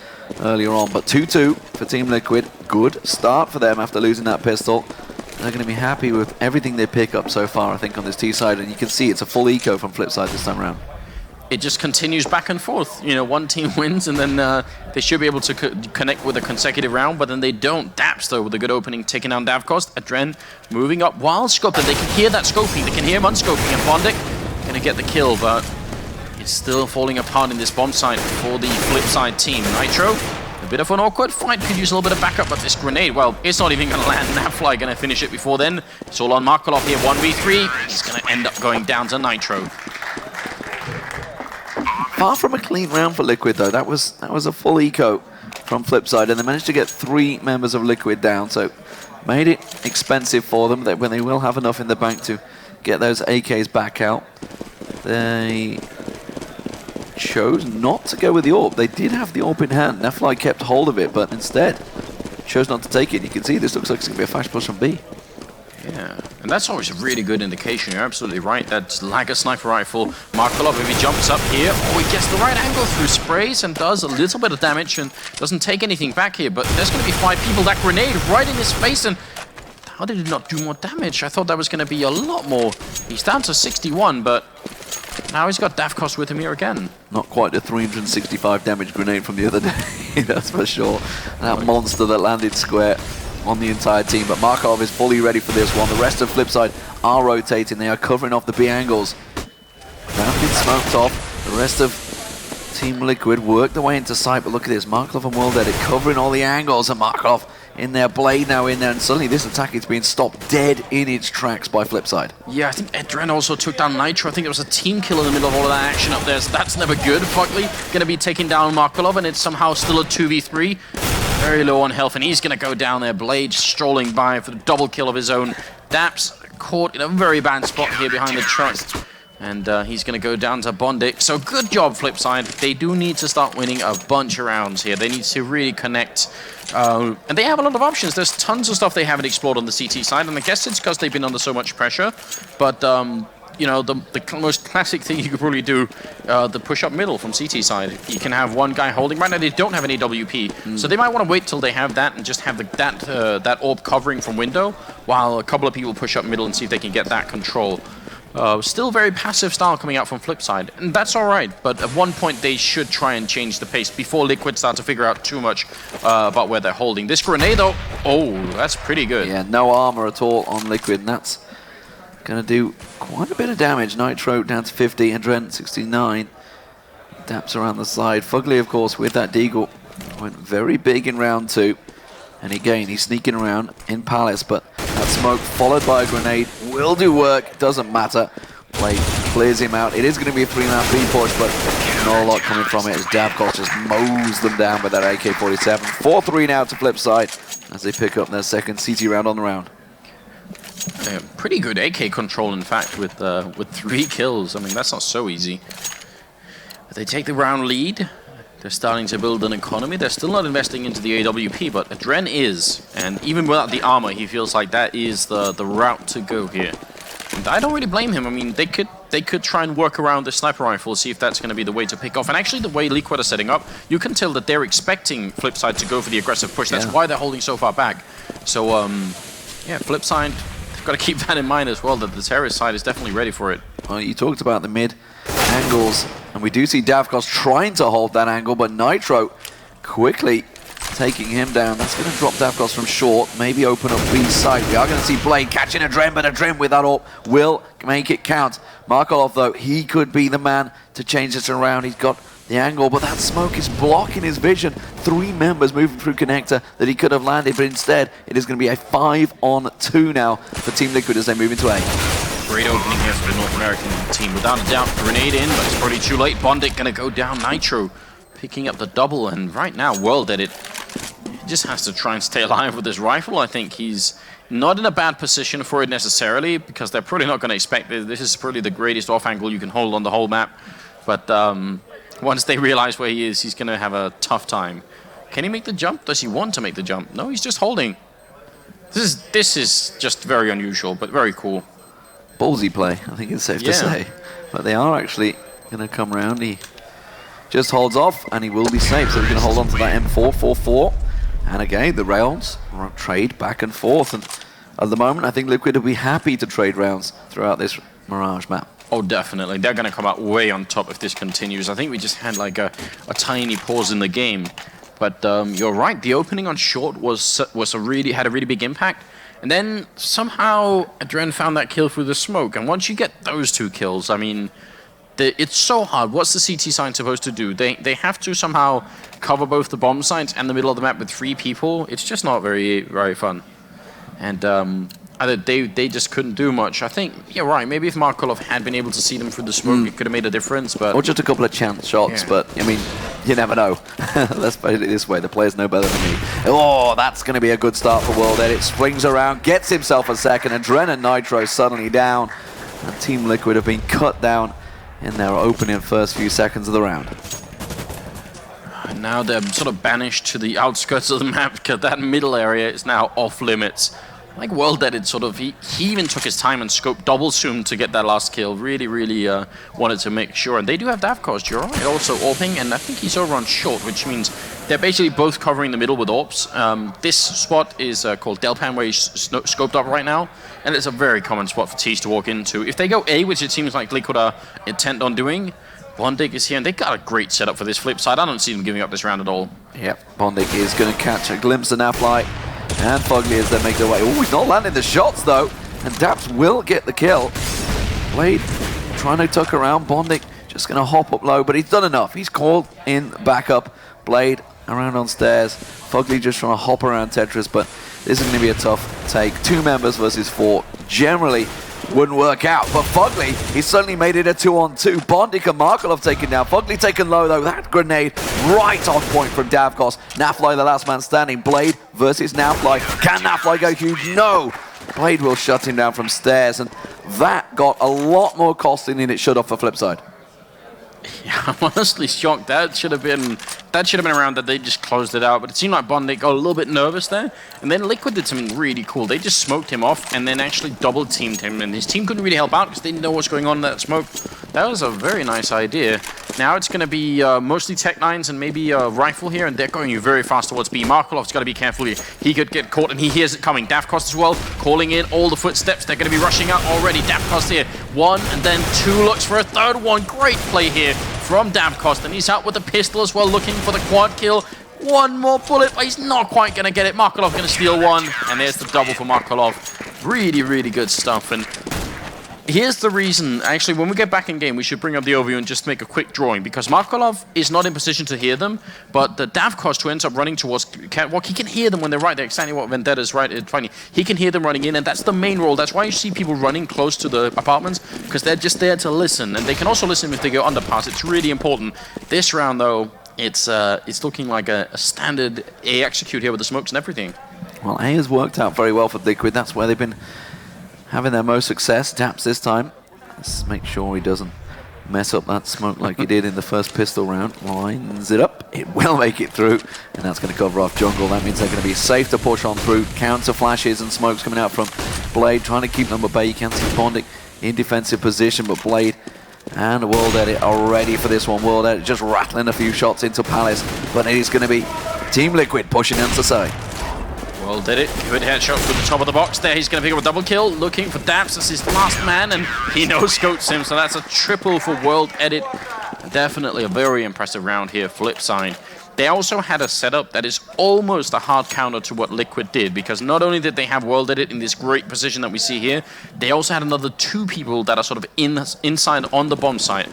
A: earlier on. But 2-2 for Team Liquid. Good start for them after losing that pistol. They're going to be happy with everything they pick up so far, I think, on this T side. And you can see it's a full eco from Flipside this time around.
B: It just continues back and forth. You know, one team wins and then they should be able to connect with a consecutive round, but then they don't. Daps, though, with a good opening, taking down Davkost. Adren moving up while scoping. They can hear that scoping. They can hear him unscoping. And Bondic going to get the kill, but it's still falling apart in this bomb site for the Flipside team. Nitro, a bit of an awkward fight. Could use a little bit of backup, but this grenade, well, it's not even going to land. Napfly going to finish it before then. It's all on Markolov here, 1v3. He's going to end up going down to Nitro.
A: Far from a clean round for Liquid, though. That was a full eco from Flipside, and they managed to get 3 members of Liquid down, so made it expensive for them. When they will have enough in the bank to get those AKs back out. They chose not to go with the AWP. They did have the AWP in hand. Nepfly kept hold of it, but instead chose not to take it. You can see this looks like it's going to be a flash push from B.
B: Yeah, and that's always a really good indication. You're absolutely right. That's like a sniper rifle. Markolov, if he jumps up here, he gets the right angle through sprays and does a little bit of damage and doesn't take anything back here. But there's going to be 5 people. That grenade right in his face, and how did it not do more damage? I thought that was going to be a lot more. He's down to 61, but now he's got Davkost with him here again.
A: Not quite the 365 damage grenade from the other day, that's for sure. That monster that landed square on the entire team, but Markov is fully ready for this one. The rest of Flipside are rotating. They are covering off the B angles. Round been smoked off. The rest of Team Liquid work their way into sight, but look at this. Markov and World Edit covering all the angles, and Markov in their blade now in there, and suddenly this attack is being stopped dead in its tracks by Flipside.
B: Yeah, I think Adren also took down Nitro. I think there was a team kill in the middle of all of that action up there, so that's never good. Fugly going to be taking down Markolov, and it's somehow still a 2v3. Very low on health, and he's going to go down there. Blade strolling by for the double kill of his own. Daps caught in a very bad spot here behind the truck. And he's going to go down to Bondic. So good job, Flipside. They do need to start winning a bunch of rounds here. They need to really connect. And they have a lot of options. There's tons of stuff they haven't explored on the CT side. And I guess it's because they've been under so much pressure. But, you know, the most classic thing you could probably do, the push-up middle from CT side. You can have one guy holding. Right now, they don't have any WP. So they might want to wait till they have that and just have that orb covering from window while a couple of people push up middle and see if they can get that control. Still very passive style coming out from Flipside, and that's all right, but at one point they should try and change the pace before Liquid start to figure out too much about where they're holding. This grenade, though, oh, that's pretty good.
A: Yeah, no armor at all on Liquid, and that's going to do quite a bit of damage. Nitro down to 50, Adren 69. Daps around the side. Fugly, of course, with that deagle, went very big in round 2. And again, he's sneaking around in Palace, but that smoke followed by a grenade will do work. Doesn't matter. Blade clears him out. It is going to be a 3-man B push, but not a lot coming from it as Davkost just mows them down with that AK-47. 4-3 now to Flipside as they pick up their second CT round on the round.
B: Pretty good AK control, in fact, with 3 kills. I mean, that's not so easy. But they take the round lead. They're starting to build an economy. They're still not investing into the AWP, but Adren is. And even without the armor, he feels like that is the route to go here. And I don't really blame him. I mean, they could try and work around the sniper rifle, see if that's going to be the way to pick off. And actually, the way Liquid are setting up, you can tell that they're expecting Flipside to go for the aggressive push. That's why they're holding so far back. So, yeah, Flipside, they've got to keep that in mind as well, that the terrorist side is definitely ready for it.
A: Well, you talked about the mid angles, and we do see Davkost trying to hold that angle, but Nitro quickly taking him down. That's going to drop Davkost from short, maybe open up B's side. We are going to see Blade catching Adren, but Adren with that AWP will make it count. Markolov, though, he could be the man to change this around. He's got the angle, but that smoke is blocking his vision. 3 members moving through connector that he could have landed, but instead it is going to be a 5-on-2 now for Team Liquid as they move into A.
B: Great opening here for the North American team. Without a doubt, grenade in, but it's probably too late. Bondic going to go down. Nitro picking up the double, and right now, World Edit He just has to try and stay alive with his rifle. I think he's not in a bad position for it necessarily, because they're probably not going to expect it. This is probably the greatest off angle you can hold on the whole map. But once they realize where he is, he's going to have a tough time. Can he make the jump? Does he want to make the jump? No, he's just holding. This is just very unusual, but very cool.
A: Ballsy play, I think it's safe to say. But they are actually going to come around. He just holds off, and he will be safe. So he's going to hold on to that M444. And again, the rounds trade back and forth. And at the moment, I think Liquid will be happy to trade rounds throughout this Mirage map.
B: Oh, definitely. They're going to come out way on top if this continues. I think we just had like a tiny pause in the game. But you're right, the opening on short had a really big impact. And then somehow Adren found that kill through the smoke. And once you get those 2 kills, I mean, it's so hard. What's the CT side supposed to do? They have to somehow cover both the bomb sites and the middle of the map with 3 people. It's just not very fun. And they just couldn't do much. I think you're right. Maybe if Markolov had been able to see them through the smoke, it could have made a difference. But
A: or just a couple of chance shots. Yeah. But I mean, you never know. Let's put it this way: the players know better than me. Oh, that's going to be a good start for World Edit. Springs around, gets himself a second. Adren and Nitro suddenly down, and Team Liquid have been cut down in their opening first few seconds of the round.
B: And now they're sort of banished to the outskirts of the map, because that middle area is now off limits. Like World Edit sort of, he even took his time and scoped double zoom to get that last kill. Really wanted to make sure. And they do have Davkos, you're right, also AWPing, and I think he's over on short, which means they're basically both covering the middle with AWPs. This spot is called Delpan, where he's scoped up right now, and it's a very common spot for Tees to walk into. If they go A, which it seems like Liquid are intent on doing, Bondik is here, and they got a great setup for this flip side. I don't see them giving up this round at all. Yep,
A: Bondik is going to catch a glimpse of Naflight. And Fugly as they make their way. Oh, he's not landing the shots though. And Daps will get the kill. Blade trying to tuck around. Bondik just going to hop up low, but he's done enough. He's called in backup. Blade around on stairs. Fugly just trying to hop around Tetris, but this is going to be a tough take. 2 members versus 4 generally wouldn't work out. But Fugly, he suddenly made it a 2-on-2. Bondik and Markolov taken down. Fugly taken low though. That grenade right on point from Davkos. Nafly the last man standing. Blade versus Nafly. Can Nafly go huge? No! Blade will shut him down from stairs, and that got a lot more costly than it should have for Flipside.
B: Yeah, I'm honestly shocked. That should have been around that they just closed it out. But it seemed like Bondik got a little bit nervous there. And then Liquid did something really cool. They just smoked him off and then actually double teamed him. And his team couldn't really help out because they didn't know what's going on in that smoke. That was a very nice idea. Now it's going to be mostly Tech-9s and maybe a rifle here. And they're going very fast towards B. Markolov's got to be careful here. He could get caught, and he hears it coming. Davkos as well, calling in all the footsteps. They're going to be rushing out already. Davkos here. 1 and then 2 looks for a third one. Great play here from Davkos, and he's out with the pistol as well, looking for the quad kill. 1 more bullet, but he's not quite going to get it. Markolov going to steal 1, and there's the double for Markolov. Really good stuff. And here's the reason, actually, when we get back in game, we should bring up the overview and just make a quick drawing, because Markolov is not in position to hear them, but the Davkos, who ends up running towards Catwalk, he can hear them when they're right there. Exactly what Vendetta's right. It's funny. He can hear them running in, and that's the main role. That's why you see people running close to the apartments, because they're just there to listen, and they can also listen if they go underpass. It's really important. This round, though, it's looking like a standard A execute here with the smokes and everything.
A: Well, A has worked out very well for Liquid. That's where they've been having their most success. Daps this time. Let's make sure he doesn't mess up that smoke like he did in the first pistol round. Lines it up. It will make it through, and that's going to cover off jungle. That means they're going to be safe to push on through. Counter flashes and smokes coming out from Blade, trying to keep them at bay. You can see Bondik in defensive position, but Blade and World Edit are ready for this one. World Edit just rattling a few shots into Palace, but it is going to be Team Liquid pushing into side.
B: Well, did it. Good headshot through the top of the box there. He's going to pick up a double kill, looking for Daps as his last man, and he no-scopes him, so that's a triple for World Edit. Definitely a very impressive round here, Flipside. They also had a setup that is almost a hard counter to what Liquid did, because not only did they have World Edit in this great position that we see here, they also had another 2 people that are sort of inside on the bomb site,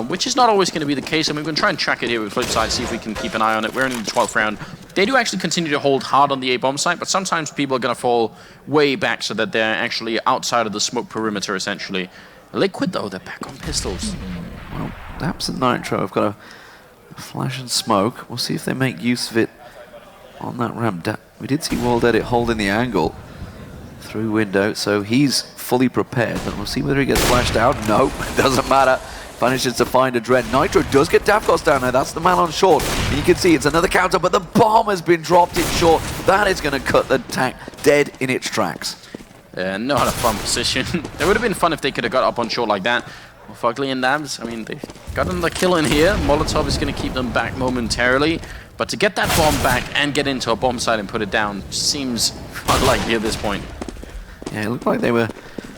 B: which is not always going to be the case, and we're going to try and track it here with Flipside, see if we can keep an eye on it. We're in the 12th round. They do actually continue to hold hard on the A bomb site, but sometimes people are going to fall way back so that they're actually outside of the smoke perimeter, essentially. Liquid, though, they're back on pistols.
A: Well, Daps and Nitro have got a flash and smoke. We'll see if they make use of it on that ramp. We did see World Edit holding the angle through window, so he's fully prepared, but we'll see whether he gets flashed out. Nope, doesn't matter. Manages to find a Dren. Nitro does get Davkos down there. That's the man on short. And you can see it's another counter, but the bomb has been dropped in short. That is going to cut the tank dead in its tracks.
B: Not a fun position. It would have been fun if they could have got up on short like that. Well, Fugly and Nabs, I mean, they've gotten the kill in here. Molotov is going to keep them back momentarily. But to get that bomb back and get into a bomb site and put it down seems unlikely at this point.
A: Yeah, it looked like they were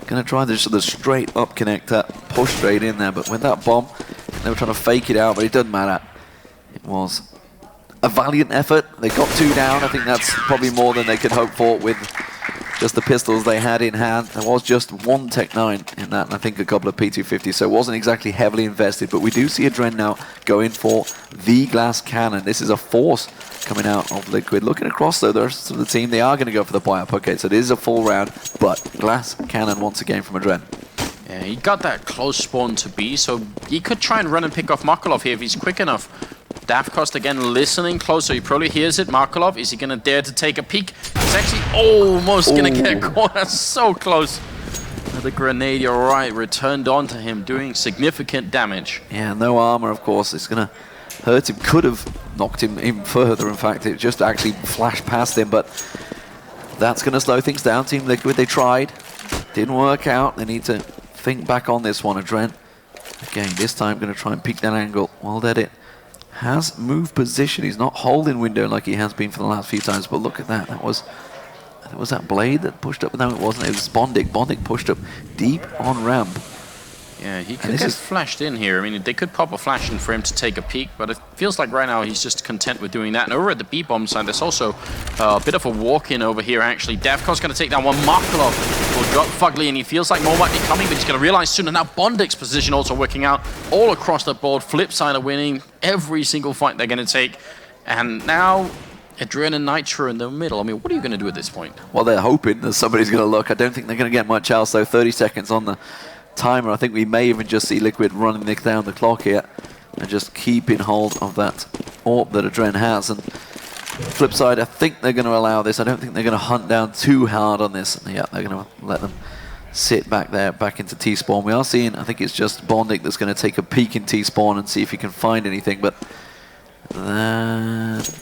A: going to try the straight up connector, push straight in there, but with that bomb, they were trying to fake it out, but it doesn't matter. It was a valiant effort. They got 2 down. I think that's probably more than they could hope for with just the pistols they had in hand. There was just 1 Tech 9 in that, and I think a couple of P250, so it wasn't exactly heavily invested, but we do see a Dren now going for the glass cannon. This is a force coming out of Liquid. Looking across, though, the rest of the team, they are going to go for the buy-up. Okay, so it is a full round, but glass cannon once again from a Dren.
B: Yeah, he got that close spawn to B, so he could try and run and pick off Markelov here if he's quick enough. Davkost again listening close, so he probably hears it. Markelov, is he going to dare to take a peek? He's actually almost going to get caught. That's so close. The grenade, you're right, returned onto him, doing significant damage.
A: Yeah, no armor, of course. It's going to hurt him. Could have knocked him even further. In fact, it just actually flashed past him, but that's going to slow things down. Team Liquid, they tried. Didn't work out. They need to think back on this one. Adren, again, this time going to try and peek that angle. World Edit has moved position. He's not holding window like he has been for the last few times, but look at that. That was that Blade that pushed up. No, it wasn't. It was Bondik. Bondik pushed up deep on ramp.
B: Yeah, he could get flashed in here. I mean, they could pop a flash in for him to take a peek, but it feels like right now he's just content with doing that. And over at the B-bomb side, there's also a bit of a walk-in over here, actually. Davko's going to take down one. Markelov will drop Fugly, and he feels like more might be coming, but he's going to realize soon. And now Bondik's position also working out all across the board. Flipside are winning every single fight they're going to take. And now Adren and Nitro in the middle. I mean, what are you going to do at this point?
A: Well, they're hoping that somebody's going to look. I don't think they're going to get much else, though. 30 seconds on the timer. I think we may even just see Liquid running down the clock here and just keeping hold of that AWP that Adren has. And flip side, I think they're going to allow this. I don't think they're going to hunt down too hard on this. Yeah, they're going to let them sit back there, back into T-spawn. We are seeing, I think it's just Bondik that's going to take a peek in T-spawn and see if he can find anything, but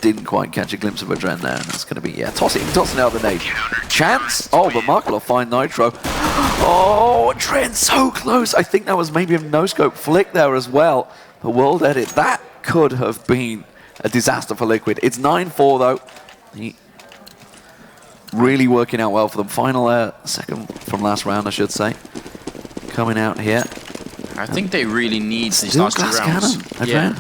A: didn't quite catch a glimpse of Adren there, and that's going to be, yeah, tossing out the nade. Chance! Oh, but Markel will find Nitro. Oh, Adren so close! I think that was maybe a no-scope flick there as well. The World Edit, that could have been a disaster for Liquid. It's 9-4 though. Really working out well for them. Final second from last round, I should say. Coming out here.
B: I think they really need these last 2 rounds. Yeah.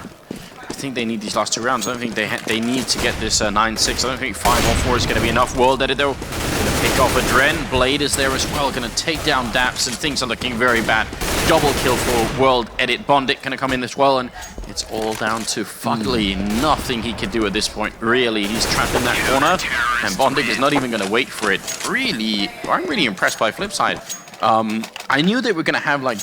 B: I think they need these last 2 rounds. I don't think they need to get this 9-6. I don't think 5-4 is going to be enough. World Edit though, going to pick off Adren. Blade is there as well, going to take down Daps, and things are looking very bad. Double kill for World Edit. Bondik going to come in as well, and it's all down to Fugly. Nothing he can do at this point, really. He's trapped in that corner, and Bondik is not even going to wait for it. Really, I'm really impressed by Flipside. I knew they were going to have like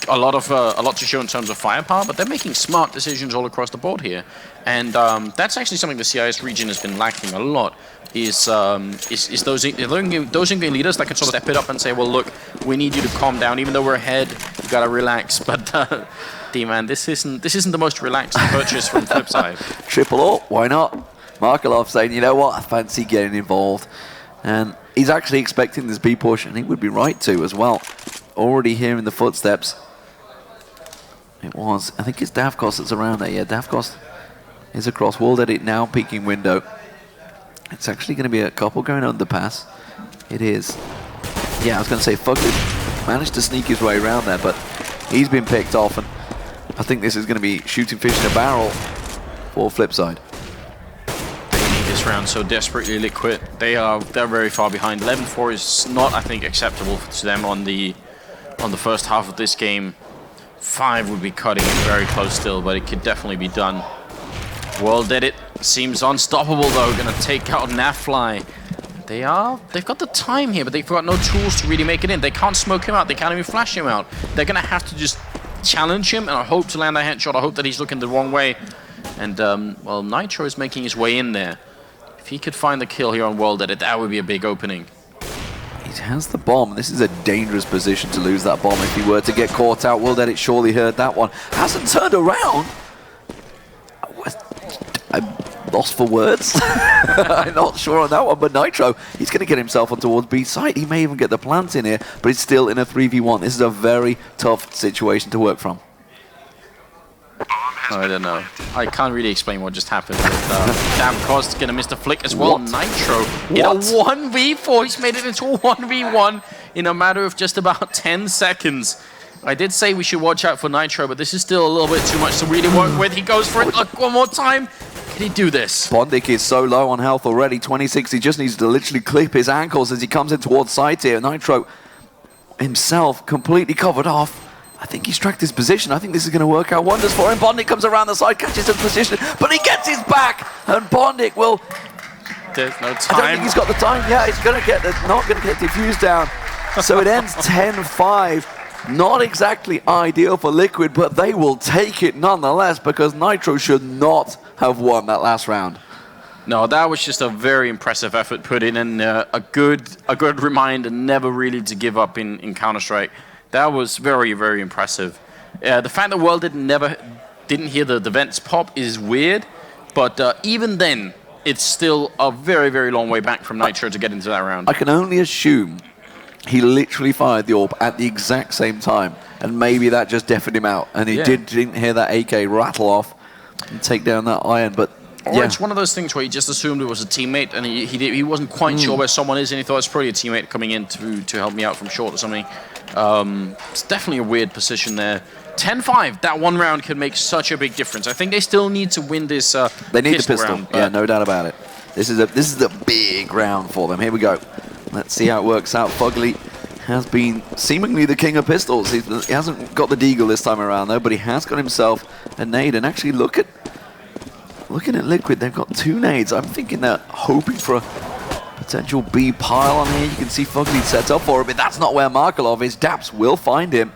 B: a lot to show in terms of firepower, but they're making smart decisions all across the board here, and that's actually something the CIS region has been lacking a lot. Is those in-game leaders that can sort of step it up and say, well, look, we need you to calm down, even though we're ahead, you gotta relax. But D-man, this isn't the most relaxed purchase from Flipside.
A: Triple up, why not? Markelov saying, you know what, I fancy getting involved, and he's actually expecting this B push, and he would be right to as well. Already hearing the footsteps. It was, I think it's Davkos that's around there. Yeah, Davkos is across. World Edit now peeking window. It's actually going to be a couple going underpass. It is. Yeah, I was going to say, Fugly managed to sneak his way around there, but he's been picked off, and I think this is going to be shooting fish in a barrel for Flipside.
B: They need this round so desperately. Liquid. They're very far behind. 11-4 is not, I think, acceptable to them on the first half of this game. 5 would be cutting it very close still, but it could definitely be done. World Edit seems unstoppable though, gonna take out Nafly. They've got the time here, but they've got no tools to really make it in. They can't smoke him out, they can't even flash him out. They're gonna have to just challenge him, and I hope to land a headshot. I hope that he's looking the wrong way. And, well, Nitro is making his way in there. If he could find the kill here on World Edit, that would be a big opening.
A: He has the bomb. This is a dangerous position to lose that bomb if he were to get caught out. World Edit surely heard that one. Hasn't turned around. I'm lost for words. I'm not sure on that one, but Nitro, he's going to get himself on towards B side. He may even get the plant in here, but he's still in a 3v1. This is a very tough situation to work from.
B: I don't know. I can't really explain what just happened. Damn, Cost gonna miss the flick as well.
A: What?
B: Nitro in a 1v4. He's made it into a 1v1 in a matter of just about 10 seconds. I did say we should watch out for Nitro, but this is still a little bit too much to really work with. He goes for it one more time. Can he do this?
A: Bondic is so low on health already. 26. He just needs to literally clip his ankles as he comes in towards side here. Nitro himself completely covered off. I think he's tracked his position. I think this is going to work out wonders for him. Bondic comes around the side, catches his position, but he gets his back, and Bondic will...
B: There's no time.
A: I don't think he's got the time. Yeah, he's going to get not going to get diffused down. So it ends 10-5. Not exactly ideal for Liquid, but they will take it nonetheless because Nitro should not have won that last round.
B: No, that was just a very impressive effort put in, and a good reminder never really to give up in Counter-Strike. That was very, very impressive. The fact that World didn't hear the vents pop is weird, but even then, it's still a very, very long way back from Nitro to get into that round.
A: I can only assume he literally fired the AWP at the exact same time, and maybe that just deafened him out, and he didn't hear that AK rattle off and take down that iron, but
B: or it's one of those things where he just assumed it was a teammate, and he wasn't quite sure where someone is, and he thought it's probably a teammate coming in to help me out from short or something. It's definitely a weird position there. 10-5, that one round can make such a big difference. I think they still need to win this
A: they need the pistol
B: round,
A: yeah, no doubt about it. This is a big round for them. Here we go. Let's see how it works out. Fugly has been seemingly the king of pistols. He hasn't got the deagle this time around though, but he has got himself a nade. And actually looking at Liquid, they've got 2 nades. I'm thinking they're hoping for a potential B pile on here. You can see Fugly set up for it, but that's not where Markelov is. Daps will find him.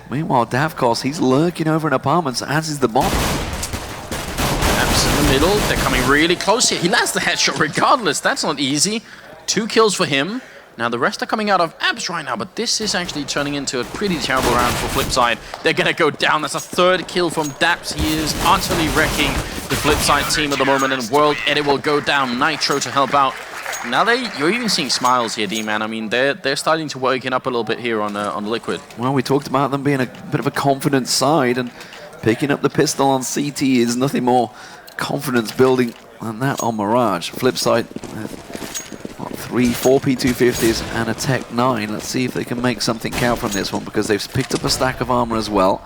A: Meanwhile, Davkos, he's lurking over in apartments, as is the bomb.
B: Daps in the middle. They're coming really close here. He lands the headshot regardless. That's not easy. 2 kills for him. Now, the rest are coming out of Abs right now, but this is actually turning into a pretty terrible round for Flipside. They're going to go down. That's a 3rd kill from Daps. He is utterly wrecking the Flipside team at the moment, and World Edit will go down. Nitro to help out. Now you're even seeing smiles here, D-Man. I mean, they're starting to waken up a little bit here on Liquid.
A: Well, we talked about them being a bit of a confident side, and picking up the pistol on CT is nothing more confidence building than that on Mirage. Flipside, 4 P250s and a Tech 9. Let's see if they can make something count from this one, because they've picked up a stack of armor as well.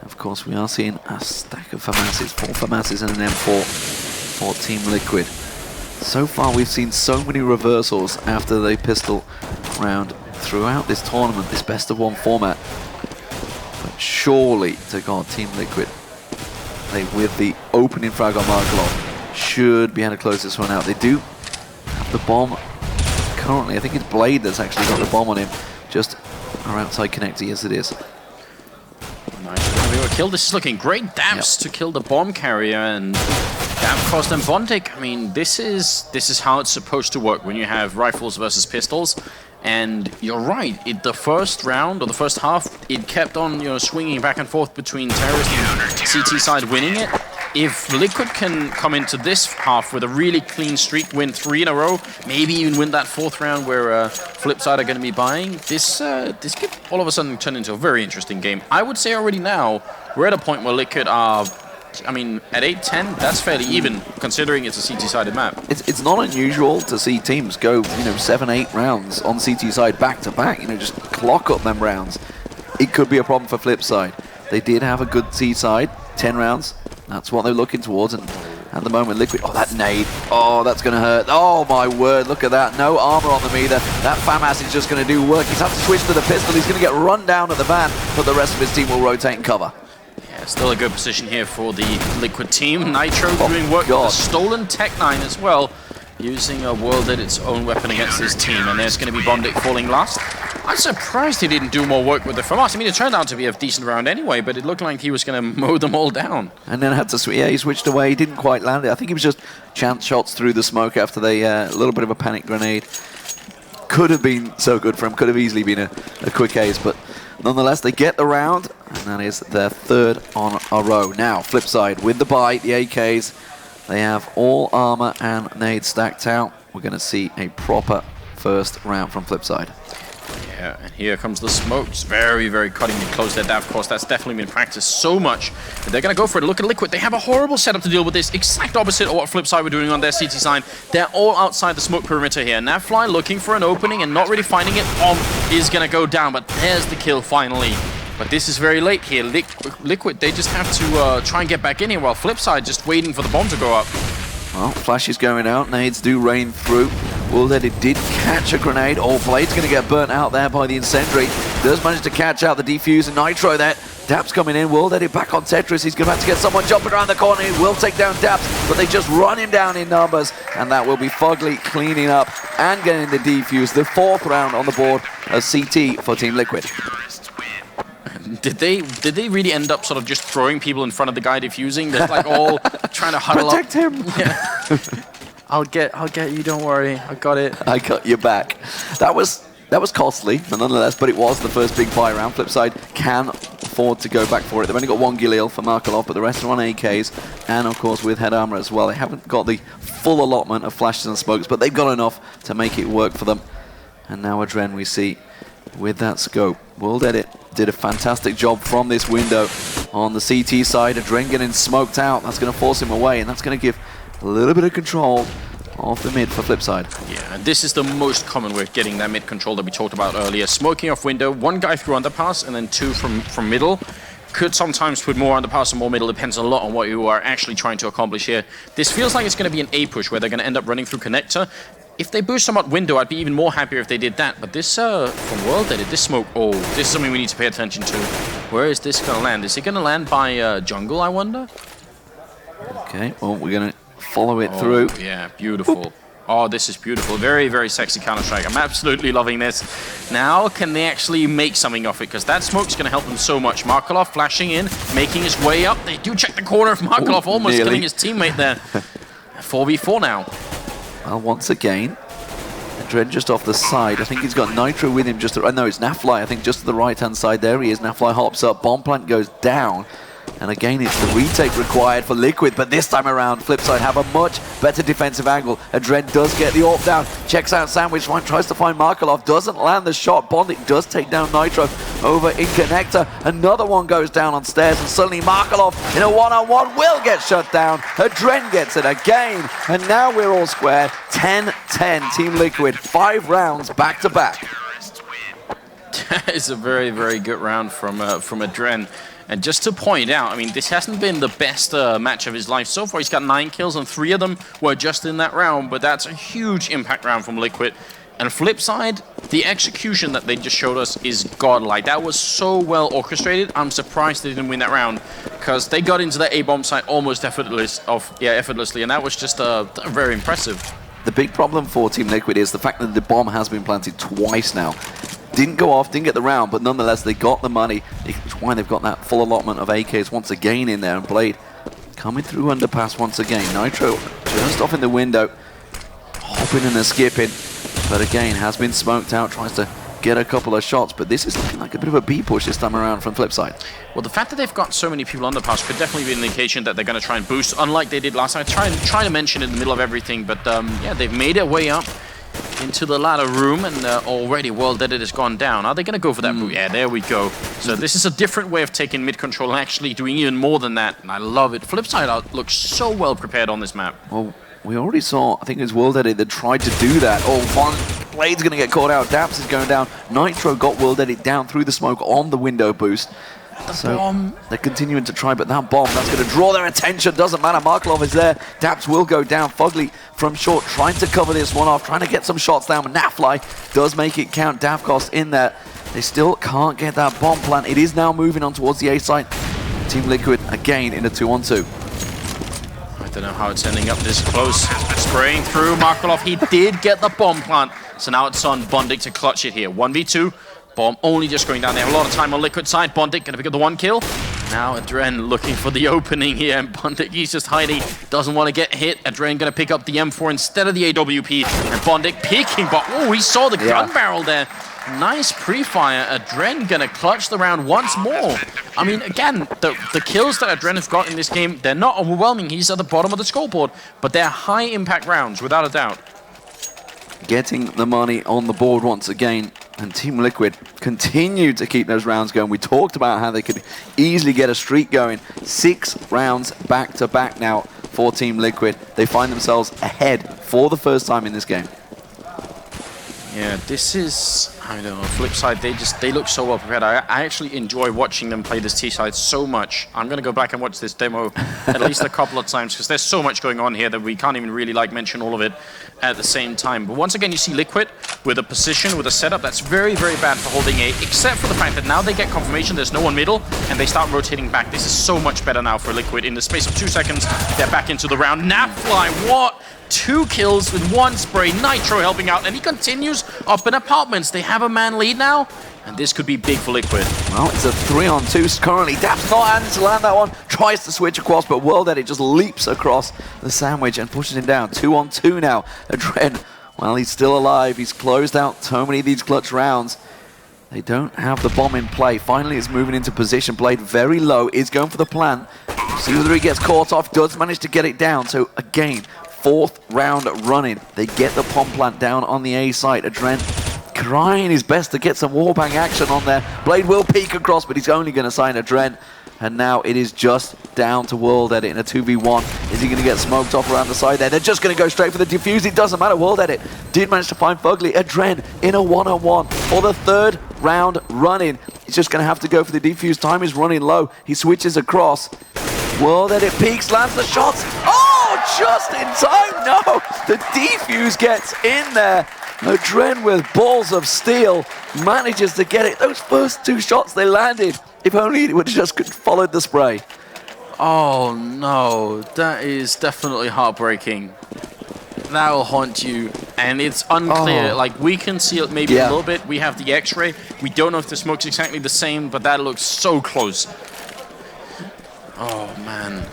A: Of course, we are seeing a stack of FAMASs, 4 FAMASs and an M4 for Team Liquid. So far, we've seen so many reversals after the pistol round throughout this tournament, this best-of-1 format. But surely, to God, Team Liquid, they, with the opening frag on Markelov, should be able to close this one out. They do have the bomb currently. I think it's Blade that's actually got the bomb on him, just our outside connector. Yes, it is.
B: Nice. We were killed. This is looking great. Daps to kill the bomb carrier, and Davkos and Bondic. I mean, this is how it's supposed to work when you have rifles versus pistols. And you're right. The first round or the first half, it kept on swinging back and forth between Terrorist and CT side winning it. If Liquid can come into this half with a really clean streak, win 3 in a row, maybe even win that 4th round where Flipside are going to be buying, this could all of a sudden turn into a very interesting game. I would say already now, we're at a point where Liquid are, I mean, at 8-10, that's fairly even, considering it's a CT-sided map.
A: It's not unusual to see teams go, 7-8 rounds on CT side back-to-back, just clock up them rounds. It could be a problem for Flipside. They did have a good C side, 10 rounds. That's what they're looking towards, and at the moment, Liquid... Oh, that nade. Oh, that's going to hurt. Oh, my word, look at that. No armor on them either. That FAMAS is just going to do work. He's had to switch to the pistol. He's going to get run down at the van, but the rest of his team will rotate and cover.
B: Yeah, still a good position here for the Liquid team. Nitro doing work with a stolen Tech 9 as well. using a World at its own weapon against this team, and there's going to be Bondic falling last. I'm surprised he didn't do more work with the FAMAS. I mean, it turned out to be a decent round anyway, but it looked like he was going to mow them all down.
A: And then had to, yeah, he switched away, he didn't quite land it. I think he was just chance shots through the smoke after they, a little bit of a panic grenade. Could have been so good for him, could have easily been a quick ace, but nonetheless, they get the round, and that is their third on a row. Now, Flipside with the bite, the AKs, they have all armor and nades stacked out. We're going to see a proper first round from Flipside.
B: Yeah, and here comes the smokes. Very, very cutting it close there. Of course, that's definitely been practiced so much. But they're going to go for it. Look at Liquid. They have a horrible setup to deal with this. Exact opposite of what Flipside were doing on their CT side. They're all outside the smoke perimeter here. Navfly looking for an opening and not really finding it. Is going to go down, but there's the kill finally. But this is very late here. Liquid, they just have to try and get back in here while Flipside just waiting for the bomb to go up.
A: Well, flash is going out, nades do rain through. Woldheaded did catch a grenade. Oh, Blade's going to get burnt out there by the incendiary. Does manage to catch out the defuse and Nitro there. Daps coming in, Woldheaded back on Tetris. He's going to have to get someone jumping around the corner. He will take down Daps, but they just run him down in numbers. And that will be Fugly cleaning up and getting the defuse. The fourth round on the board of CT for Team Liquid.
B: Did they really end up sort of just throwing people in front of the guy defusing? They're like all trying to huddle
A: Protect
B: up.
A: him.
B: Yeah. I'll get you. Don't worry. I got it.
A: I got your back. That was costly, but nonetheless. But it was the first big buy round. Flipside can afford to go back for it. They've only got one Galil for Markelov, but the rest are on AKs, and of course with head armor as well. They haven't got the full allotment of flashes and smokes, but they've got enough to make it work for them. And now Adren we see with that scope. Woldheaded did a fantastic job from this window on the CT side. Adren getting smoked out. That's going to force him away, and that's going to give a little bit of control off the mid for Flipside.
B: Yeah, and this is the most common way of getting that mid control that we talked about earlier. Smoking off window, one guy through underpass, and then two from middle. Could sometimes put more underpass and more middle, depends a lot on what you are actually trying to accomplish here. This feels like it's going to be an A push where they're going to end up running through connector. If they boost somewhat window, I'd be even more happier if they did that. But this, from World Edit, this smoke, oh, this is something we need to pay attention to. Where is this going to land? Is it going to land by jungle, I wonder?
A: Okay, well, we're going to follow it through.
B: Yeah, beautiful. Oop. Oh, this is beautiful. Very, very sexy Counter-Strike. I'm absolutely loving this. Now, can they actually make something of it? Because that smoke's going to help them so much. Markelov flashing in, making his way up. They do check the corner of Markelov, almost killing his teammate there. 4v4 now.
A: Well, once again, Adren just off the side. I think he's got Nitro with him just... no, it's Nafly, I think, just to the right-hand side. There he is. Nafly hops up. Bomb plant goes down. And again, it's the retake required for Liquid, but this time around, Flipside have a much better defensive angle. Adren does get the AWP down, checks out Sandwich, tries to find Markelov, doesn't land the shot. Bondic does take down Nitro over in connector. Another one goes down on stairs, and suddenly Markelov in a one-on-one will get shut down. Adren gets it again, and now we're all square. 10-10, Team Liquid, 5 rounds back-to-back.
B: That is a very, very good round from Adren. And just to point out, I mean, this hasn't been the best match of his life so far. He's got 9 kills, and 3 of them were just in that round, but that's a huge impact round from Liquid. And Flipside, the execution that they just showed us is godlike. That was so well orchestrated. I'm surprised they didn't win that round, because they got into that A-bomb site almost effortlessly, and that was just very impressive. The
A: big problem for Team Liquid is the fact that the bomb has been planted twice now. Didn't go off, didn't get the round, but nonetheless, they got the money. It's why they've got that full allotment of AKs once again in there, and Blade coming through underpass once again. Nitro just off in the window, hopping and skipping, but again, has been smoked out, tries to get a couple of shots, but this is looking like a bit of a B push this time around from Flipside.
B: Well, the fact that they've got so many people underpass could definitely be an indication that they're going to try and boost, unlike they did last time. I try to mention it in the middle of everything, but yeah, they've made their way up into the ladder room, and already World Edit has gone down. Are they going to go for that boot? Yeah, there we go. So this is a different way of taking mid control and actually doing even more than that, and I love it. Flipside looks so well prepared on this map.
A: Well, we already saw, I think it was World Edit that tried to do that. Oh, Blade's going to get caught out. Daps is going down. Nitro got World Edit down through the smoke on the window boost.
B: The bomb.
A: They're continuing to try, but that bomb, that's going to draw their attention. Doesn't matter. Markelov is there. Daps will go down. Fugly from short, trying to cover this one off, trying to get some shots down. But Nafly does make it count. Davkos in there. They still can't get that bomb plant. It is now moving on towards the A site. Team Liquid again in a 2-on-2.
B: Don't know how it's ending up this close. Spraying through Markelov. He did get the bomb plant. So now it's on Bondik to clutch it here. 1v2. Bomb only just going down. They have a lot of time on Liquid side. Bondik going to pick up the 1 kill. Now Adren looking for the opening here. And Bondik, he's just hiding. Doesn't want to get hit. Adren going to pick up the M4 instead of the AWP. And Bondik peeking. But oh, he saw the gun barrel there. Nice pre-fire. Adren gonna clutch the round once more. I mean, again, the kills that Adren has got in this game, they're not overwhelming. He's at the bottom of the scoreboard, but they're high-impact rounds, without a doubt.
A: Getting the money on the board once again, and Team Liquid continue to keep those rounds going. We talked about how they could easily get a streak going. 6 rounds back-to-back now for Team Liquid. They find themselves ahead for the first time in this game.
B: Yeah, this is, I don't know, Flipside, they look so well prepared. I actually enjoy watching them play this T-side so much. I'm going to go back and watch this demo at least a couple of times because there's so much going on here that we can't even really mention all of it at the same time. But once again, you see Liquid with a position, with a setup that's very, very bad for holding A, except for the fact that now they get confirmation there's no one middle and they start rotating back. This is so much better now for Liquid. In the space of 2 seconds, they're back into the round. Napfly, what? 2 kills with 1 spray. Nitro helping out, and he continues up in apartments. They have a man lead now, and this could be big for Liquid.
A: Well, it's a 3-on-2 currently. Daps not having to land that one. Tries to switch across, but World Edit just leaps across the sandwich and pushes him down. 2-on-2 now. Adren, well, he's still alive. He's closed out so many of these clutch rounds. They don't have the bomb in play. Finally, it's moving into position. Played very low. Is going for the plant. See whether he gets caught off. Does manage to get it down. So, again, 4th round running. They get the bomb plant down on the A site. Adren trying his best to get some warbang action on there. Blade will peek across, but he's only going to sign Adren. And now it is just down to World Edit in a 2v1. Is he going to get smoked off around the side there? They're just going to go straight for the defuse. It doesn't matter. World Edit did manage to find Fugly. Adren in a 1-on-1 for the 3rd round running. He's just going to have to go for the defuse. Time is running low. He switches across. World Edit peeks, lands the shots. Oh, just in time. No, the defuse gets in there. Adren with balls of steel manages to get it. Those first 2 shots they landed. If only it would have just followed the spray.
B: Oh no, that is definitely heartbreaking. That will haunt you, and it's unclear. Like, we can see it maybe a little bit. We have the X-ray. We don't know if the smoke's exactly the same, but that looks so close. Oh man.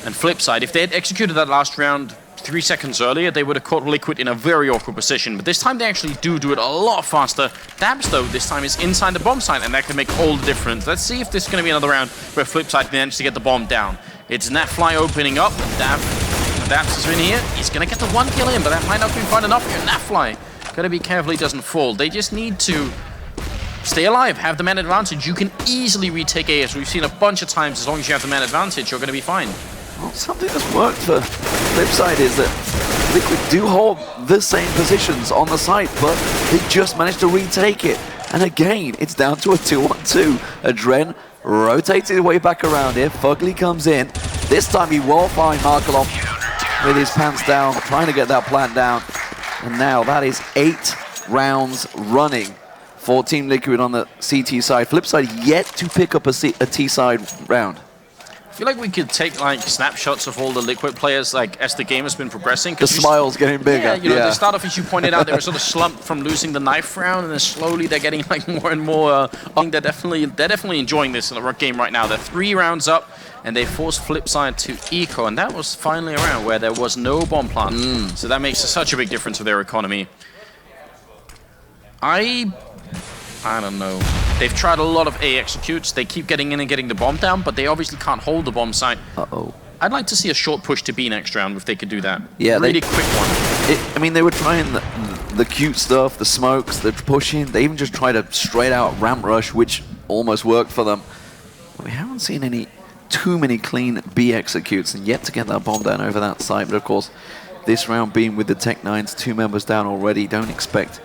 B: And flip side, if they had executed that last round 3 seconds earlier, they would have caught Liquid in a very awkward position. But this time they actually do it a lot faster. Dabs, though, this time is inside the bomb site, and that can make all the difference. Let's see if this is going to be another round where Flipside manages to get the bomb down. It's Natfly opening up. Dabs is in here. He's going to get the 1 kill in, but that might not be quite enough here. Natfly, got to be careful he doesn't fall. They just need to stay alive, have the man advantage. You can easily retake A, as we've seen a bunch of times. As long as you have the man advantage, you're going to be fine.
A: Well, something that's worked for Flipside is that Liquid do hold the same positions on the site, but they just managed to retake it. And again, it's down to a 2-on-2. Adren rotates his way back around here. Fugly comes in. This time he will find Markelov with his pants down, trying to get that plant down. And now that is 8 rounds running for Team Liquid on the CT side. Flipside yet to pick up a T side round.
B: I feel like we could take like snapshots of all the Liquid players like as the game has been progressing.
A: The smile's getting bigger.
B: Yeah, you know, they start off, as you pointed out, they were sort of slumped from losing the knife round, and then slowly they're getting like more and more. I think they're definitely enjoying this game right now. They're 3 rounds up, and they forced Flipside to eco, and that was finally a round where there was no bomb plant. So that makes such a big difference for their economy. I don't know. They've tried a lot of A executes. They keep getting in and getting the bomb down, but they obviously can't hold the bomb site. I'd like to see a short push to B next round if they could do that.
A: Yeah,
B: really quick one.
A: I mean, they were trying the cute stuff, the smokes, the pushing. They even just tried a straight out ramp rush, which almost worked for them. But we haven't seen too many clean B executes, and yet to get that bomb down over that site. But of course, this round being with the Tech-9s, 2 members down already, don't expect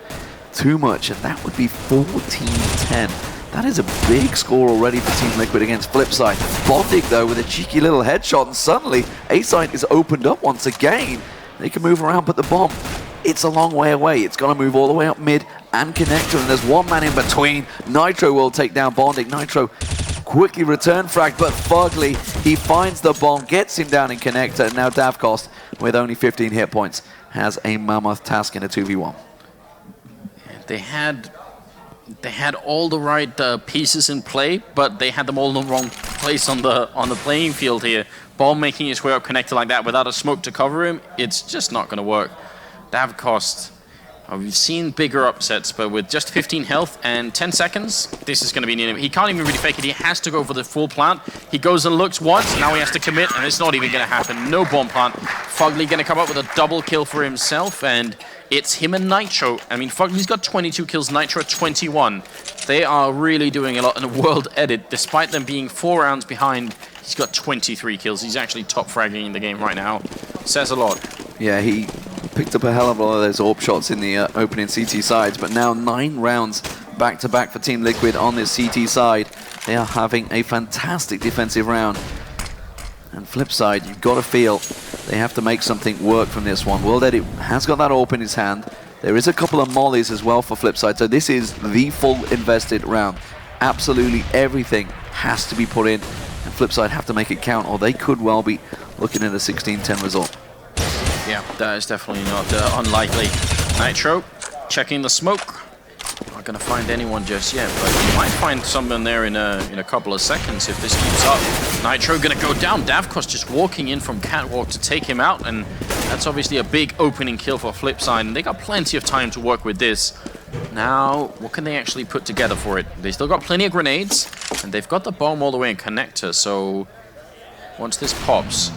A: too much, and that would be 14-10. That is a big score already for Team Liquid against Flipside. Bondik, though, with a cheeky little headshot, and suddenly A-site is opened up once again. They can move around, but the bomb, it's a long way away. It's going to move all the way up mid and connector, and there's one man in between. Nitro will take down Bondik. Nitro quickly return frag, but Fugly, he finds the bomb, gets him down in connector, and now Davkost, with only 15 hit points, has a mammoth task in a 2v1.
B: They had all the right pieces in play, but they had them all in the wrong place on the playing field here. Bomb making his way up connector like that without a smoke to cover him, it's just not going to work. Davkost, we've seen bigger upsets, but with just 15 health and 10 seconds, this is going to be near him. He can't even really fake it. He has to go for the full plant. He goes and looks once. Now he has to commit, and it's not even going to happen. No bomb plant. Fugly going to come up with a double kill for himself, and it's him and Nitro. I mean, Fugly's got 22 kills, Nitro 21. They are really doing a lot in the world edit. Despite them being 4 rounds behind, he's got 23 kills. He's actually top fragging in the game right now. Says a lot. Yeah,
A: he picked up a hell of a lot of those AWP shots in the opening CT sides, but now 9 rounds back-to-back for Team Liquid on this CT side. They are having a fantastic defensive round. And flip side, you've got to feel they have to make something work from this one. World Edit has got that AWP in his hand. There is a couple of mollies as well for flip side, so this is the full invested round. Absolutely everything has to be put in, and flip side have to make it count, or they could well be looking at a 16-10 result.
B: Yeah, that is definitely not unlikely. Nitro checking the smoke. Not going to find anyone just yet, but you might find someone there in a couple of seconds if this keeps up. Nitro going to go down. Davkost just walking in from Catwalk to take him out, and that's obviously a big opening kill for Flipside, and they got plenty of time to work with this. Now, what can they actually put together for it? They still got plenty of grenades, and they've got the bomb all the way in connector, so once this pops,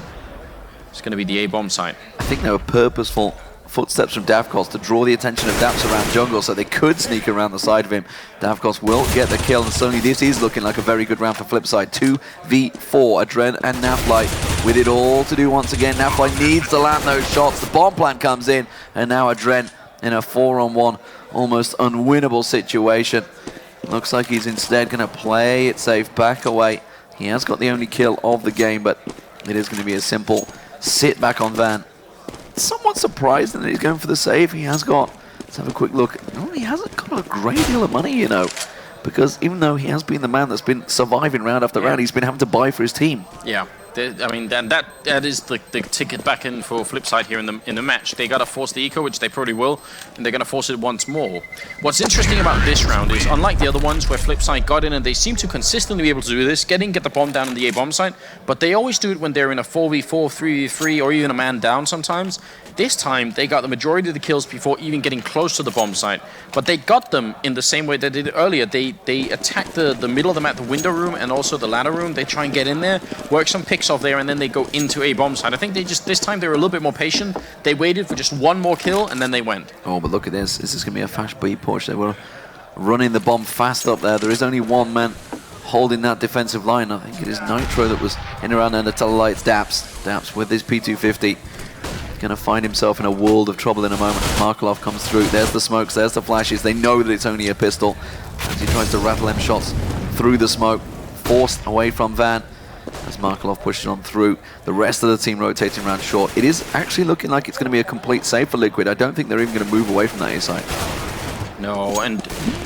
B: it's going to be the A-bomb site.
A: I think they were purposeful footsteps from Davkost to draw the attention of Daps around jungle, so they could sneak around the side of him. Davkost will get the kill, and suddenly this is looking like a very good round for Flipside. 2v4, Adren and Naflight with it all to do once again. Naflight needs to land those shots. The bomb plant comes in, and now Adren in a 4-on-1, almost unwinnable situation. Looks like he's instead going to play it safe, back away. He has got the only kill of the game, but it is going to be a simple sit back on Van. Somewhat surprised that he's going for the save. He has got, let's have a quick look. No, he hasn't got a great deal of money, you know, because even though he has been the man that's been surviving round after round, he's been having to buy for his team.
B: Yeah. I mean, that is the ticket back in for Flipside here in the match. They got to force the eco, which they probably will, and they're going to force it once more. What's interesting about this round is, unlike the other ones where Flipside got in and they seem to consistently be able to do this, get the bomb down in the A-bomb site, but they always do it when they're in a 4v4, 3v3, or even a man down sometimes. This time, they got the majority of the kills before even getting close to the bomb site, but they got them in the same way they did earlier. They attack the middle of the map, the window room, and also the ladder room. They try and get in there, work some picks off there, and then they go into a bomb site. I think this time they were a little bit more patient. They waited for just one more kill, and then they went. Oh,
A: but look at this. This is going to be a fast B push. They were running the bomb fast up there. There is only one man holding that defensive line. I think it is Nitro that was in around there to tell the lights. Daps with his P250. Going to find himself in a world of trouble in a moment. Markelov comes through. There's the smokes. There's the flashes. They know that it's only a pistol. As he tries to rattle them shots through the smoke. Forced away from Van. As Markelov pushes on through. The rest of the team rotating around short. It is actually looking like it's going to be a complete save for Liquid. I don't think they're even going to move away from that A site.
B: No, and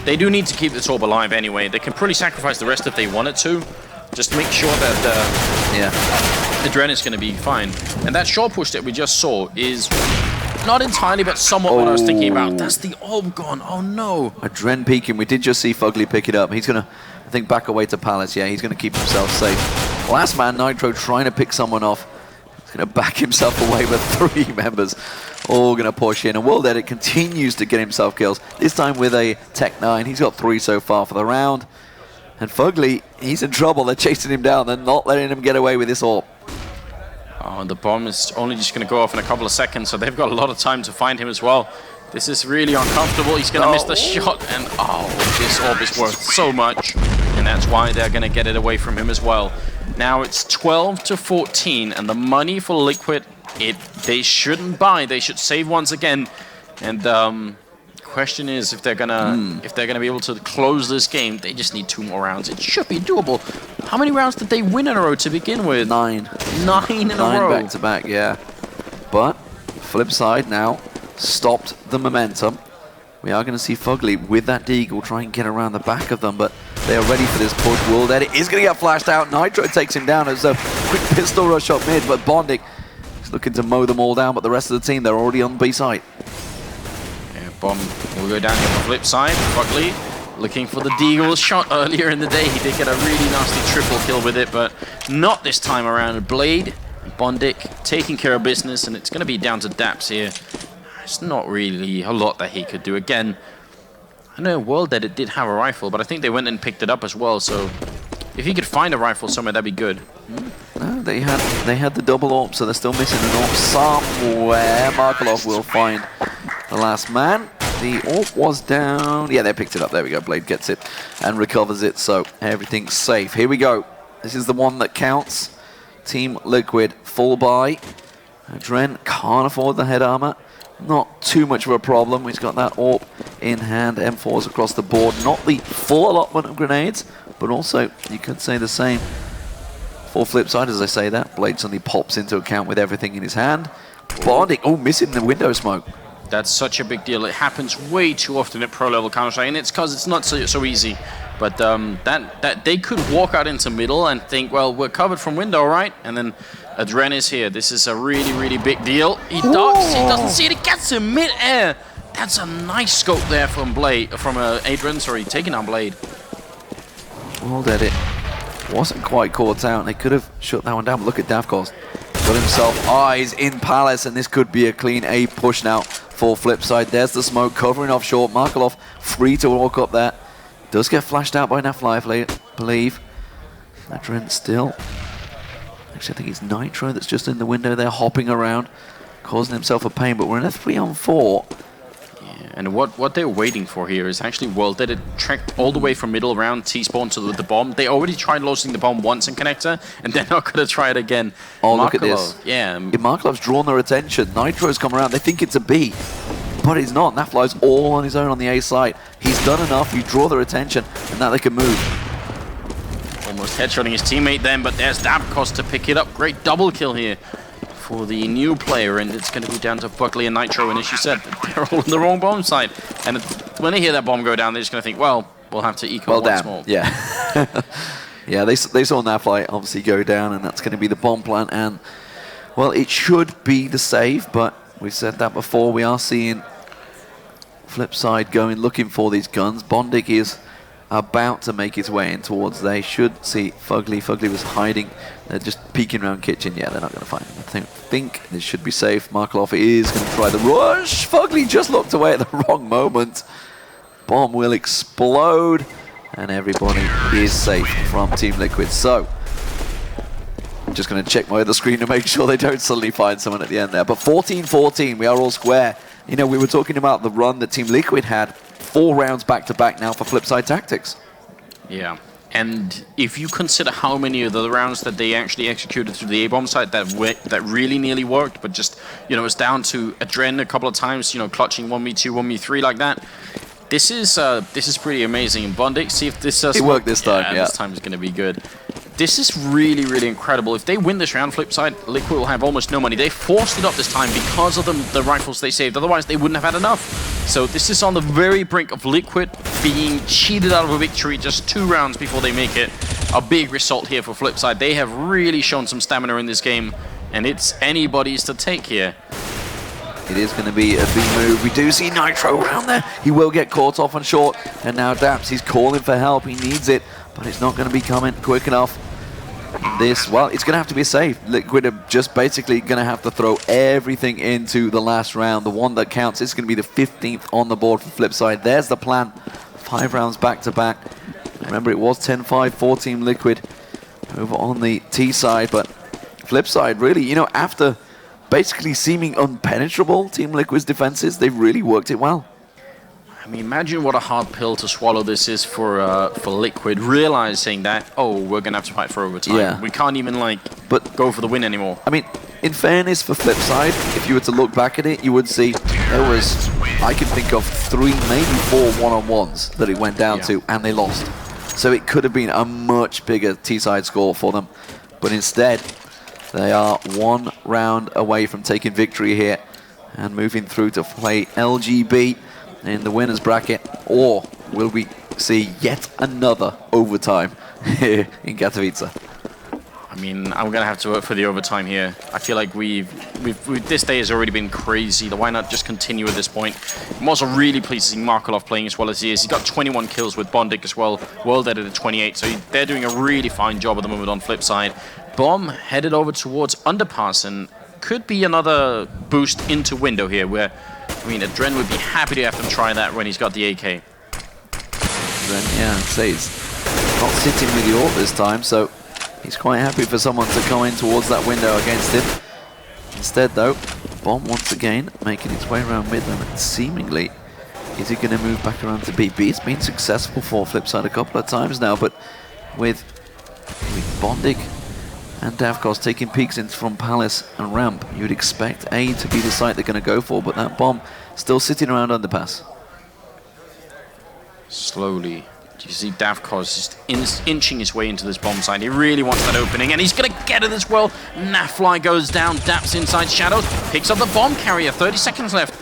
B: they do need to keep this orb alive anyway. They can probably sacrifice the rest if they wanted to. Just to make sure that Adren is going to be fine. And that short push that we just saw is not entirely, but somewhat what I was thinking about. That's the orb gone. Oh no.
A: Adren peeking. We did just see Fugly pick it up. He's going to, I think, back away to Palace. Yeah, he's going to keep himself safe. Last man, Nitro, trying to pick someone off. He's going to back himself away with 3 members. All going to push in. And World Edit continues to get himself kills. This time with a Tech 9. He's got 3 so far for the round. And Fugly, he's in trouble. They're chasing him down. They're not letting him get away with this AWP.
B: Oh, and the bomb is only just going to go off in a couple of seconds, so they've got a lot of time to find him as well. This is really uncomfortable. He's going to miss the shot, and this AWP is worth so much. And that's why they're going to get it away from him as well. Now it's 12-14, and the money for Liquid, they shouldn't buy. They should save once again. And question is if they're gonna be able to close this game. They just need 2 more rounds. It should be doable. How many rounds did they win in a row to begin with?
A: 9.
B: 9 in a row.
A: 9 back to back, yeah. But Flipside now stopped the momentum. We are going to see Fugly with that deagle try and get around the back of them, but They are ready for this push. World Edit is going to get flashed out. Nitro takes him down as a quick pistol rush up mid, but Bondic is looking to mow them all down, but the rest of the team, they're already on B side.
B: Yeah, Bomb will go down here on the flip side. Buckley looking for the Deagle shot earlier in the day. He did get a really nasty triple kill with it, but not this time around. Blade and Bondic taking care of business, and it's going to be down to Daps here. It's not really a lot that he could do. Again, I know World Edit did have a rifle, but I think they went and picked it up as well, so if he could find a rifle somewhere, that'd be good.
A: No, they had the double AWP, so they're still missing an AWP somewhere. Markelov will find the last man. The AWP was down. Yeah, they picked it up. There we go. Blade gets it and recovers it, so everything's safe. Here we go. This is the one that counts. Team Liquid full buy. Dren can't afford the head armor. Not too much of a problem. He's got that AWP in hand. M4s across the board. Not the full allotment of grenades, but also you could say the same for Flipside as I say that. Blade suddenly pops into account with everything in his hand. Bondic, oh, missing the window smoke.
B: That's such a big deal. It happens way too often at pro level Counter-Strike, and it's because it's not so easy. But that they could walk out into middle and think, well, we're covered from window, right? And then Adren is here. This is a really, really big deal. He ducks. He doesn't see it. He gets him mid-air. That's a nice scope there from Blade, from Adren. Sorry, taking on Blade.
A: World Edit wasn't quite caught out. They could have shut that one down. But look at Davkos. Got himself eyes in Palace, and this could be a clean A push now for Flipside. There's the smoke covering off short. Markelov free to walk up there. Does get flashed out by Nafly, I believe. Adren still. Actually, I think it's Nitro that's just in the window there, hopping around, causing himself a pain. But we're in a 3-on-4.
B: Yeah, and what they're waiting for here is actually World Edit tracked all the way from middle around T-spawn to the bomb. They already tried launching the bomb once in connector, and they're not going to try it again.
A: Oh, look at this.
B: Yeah.
A: Markelov's drawn their attention. Nitro's come around. They think it's a B. But he's not. Nafly's all on his own on the A side. He's done enough. You draw their attention, and now they can move.
B: Almost headshotting his teammate then, but there's Davkos to pick it up. Great double kill here for the new player, and it's going to be down to Buckley and Nitro. And as you said, they're all on the wrong bomb side. And when they hear that bomb go down, they're just going to think, well, we'll have to eco once more.
A: Yeah. Yeah, they saw Nafly obviously go down, and that's going to be the bomb plant. And, well, it should be the save, but we've said that before. We are seeing Flipside going looking for these guns. Bondic is about to make his way in towards. They should see Fugly. Fugly was hiding. They're just peeking around kitchen. Yeah, they're not going to find him. I think this should be safe. Markelov is going to try the rush. Fugly just looked away at the wrong moment. Bomb will explode, and everybody is safe from Team Liquid. So, I'm just going to check my other screen to make sure they don't suddenly find someone at the end there. But 14-14, we are all square. You know, we were talking about the run that Team Liquid had. 4 rounds back-to-back now for Flipside Tactics.
B: Yeah, and if you consider how many of the rounds that they actually executed through the A-bomb side that really nearly worked, but just, you know, it's down to Adren a couple of times, you know, clutching 1v2, 1v3 like that. This is pretty amazing. And Bondic, see if this
A: it worked this time. Yeah,
B: this time is going to be good. This is really, really incredible. If they win this round, Flipside, Liquid will have almost no money. They forced it up this time because of the rifles they saved. Otherwise, they wouldn't have had enough. So this is on the very brink of Liquid being cheated out of a victory just 2 rounds before they make it. A big result here for Flipside. They have really shown some stamina in this game, and it's anybody's to take here.
A: It is going to be a big move. We do see Nitro around there. He will get caught off on short. And now Daps, he's calling for help. He needs it, but it's not going to be coming quick enough. This, well, it's going to have to be a save. Liquid are just basically going to have to throw everything into the last round. The one that counts is going to be the 15th on the board for Flipside. There's the plan. 5 rounds back-to-back. Remember, it was 10-5 for Team Liquid over on the T side, but Flipside really, you know, after basically seeming unpenetrable Team Liquid's defenses, they've really worked it well.
B: I mean, imagine what a hard pill to swallow this is for Liquid, realizing that, oh, we're going to have to fight for overtime.
A: Yeah.
B: We can't even, like, go for the win anymore.
A: I mean, in fairness for Flipside, if you were to look back at it, you would see there was, I can think of 3, maybe 4 one-on-ones that it went down to, and they lost. So it could have been a much bigger T-side score for them. But instead, they are 1 round away from taking victory here and moving through to play LGB in the winners bracket, or will we see yet another overtime here in Katowice.
B: I mean, I'm gonna have to work for the overtime here. I feel like this day has already been crazy. Why not just continue at this point? I'm also really pleased to see Markelov playing as well as he is. He's got 21 kills with Bondik as well. World edited 28, so they're doing a really fine job at the moment on Flipside. Bomb headed over towards Underpass and could be another boost into window here where, I mean, Adren would be happy to have them try that when he's got the AK.
A: Adren, yeah, I'd say he's not sitting with the ult this time, so he's quite happy for someone to come in towards that window against him. Instead, though, Bomb once again making its way around mid, and seemingly, is he going to move back around to B? It's been successful for Flipside a couple of times now, but with Bondik and Davkos taking peeks in from Palace and Ramp, you would expect A to be the site they're going to go for, but that Bomb still sitting around Underpass.
B: Slowly. Do you see Davkos just inching his way into this bomb side? He really wants that opening, and he's going to get it as well. Nafly goes down, daps inside Shadows, picks up the bomb carrier, 30 seconds left.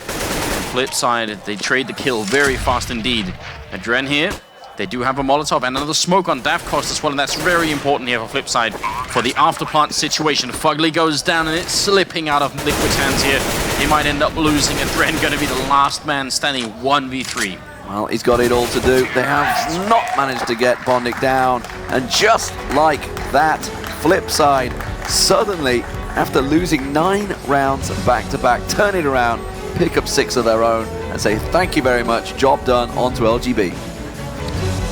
B: Flip side, they trade the kill very fast indeed. Adren here, they do have a Molotov and another smoke on Davkos as well, and that's very important here for Flip side for the afterplant situation. Fugly goes down, and it's slipping out of Liquid's hands here. He might end up losing. Adren going to be the last man standing 1v3.
A: Well, he's got it all to do. They have not managed to get Bondik down. And just like that, Flipside suddenly, after losing 9 rounds back-to-back, turn it around, pick up 6 of their own, and say thank you very much, job done, on to LGB.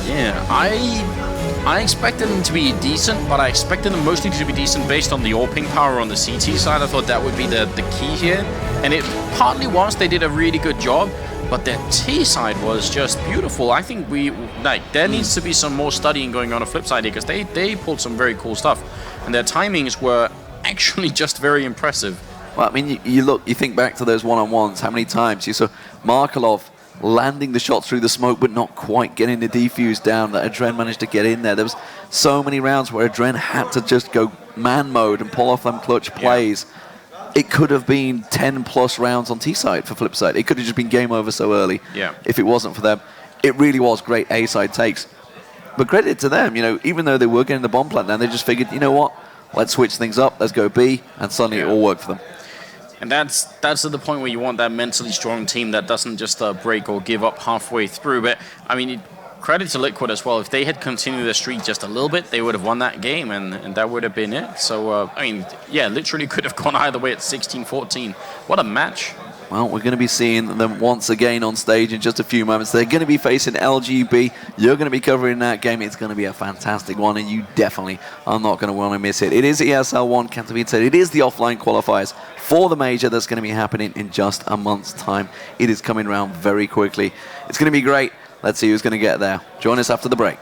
B: Yeah, I expected them to be decent, but I expected them mostly to be decent based on the AWP power on the CT side. I thought that would be the key here. And it partly was, they did a really good job. But their T side was just beautiful. I think there needs to be some more studying going on Flip side here, because they pulled some very cool stuff. And their timings were actually just very impressive.
A: Well, I mean, you think back to those one-on-ones, how many times you saw Markelov landing the shots through the smoke but not quite getting the defuse down, that Adren managed to get in there. There was so many rounds where Adren had to just go man mode and pull off them clutch plays. Yeah. It could have been 10+ rounds on T-side for Flipside. It could have just been game over so early if it wasn't for them. It really was great A-side takes. But credit to them, even though they were getting the bomb plant down, they just figured, you know what, let's switch things up, let's go B, and suddenly it all worked for them.
B: And that's at the point where you want that mentally strong team that doesn't just break or give up halfway through. But, I mean, credit to Liquid as well. If they had continued their streak just a little bit, they would have won that game, and that would have been it. So, I mean, yeah, literally could have gone either way at 16-14. What a match.
A: Well, we're going to be seeing them once again on stage in just a few moments. They're going to be facing LGB. You're going to be covering that game. It's going to be a fantastic one, and you definitely are not going to want to miss it. It is ESL One Katowice. It is the offline qualifiers for the major that's going to be happening in just a month's time. It is coming around very quickly. It's going to be great. Let's see who's going to get there. Join us after the break.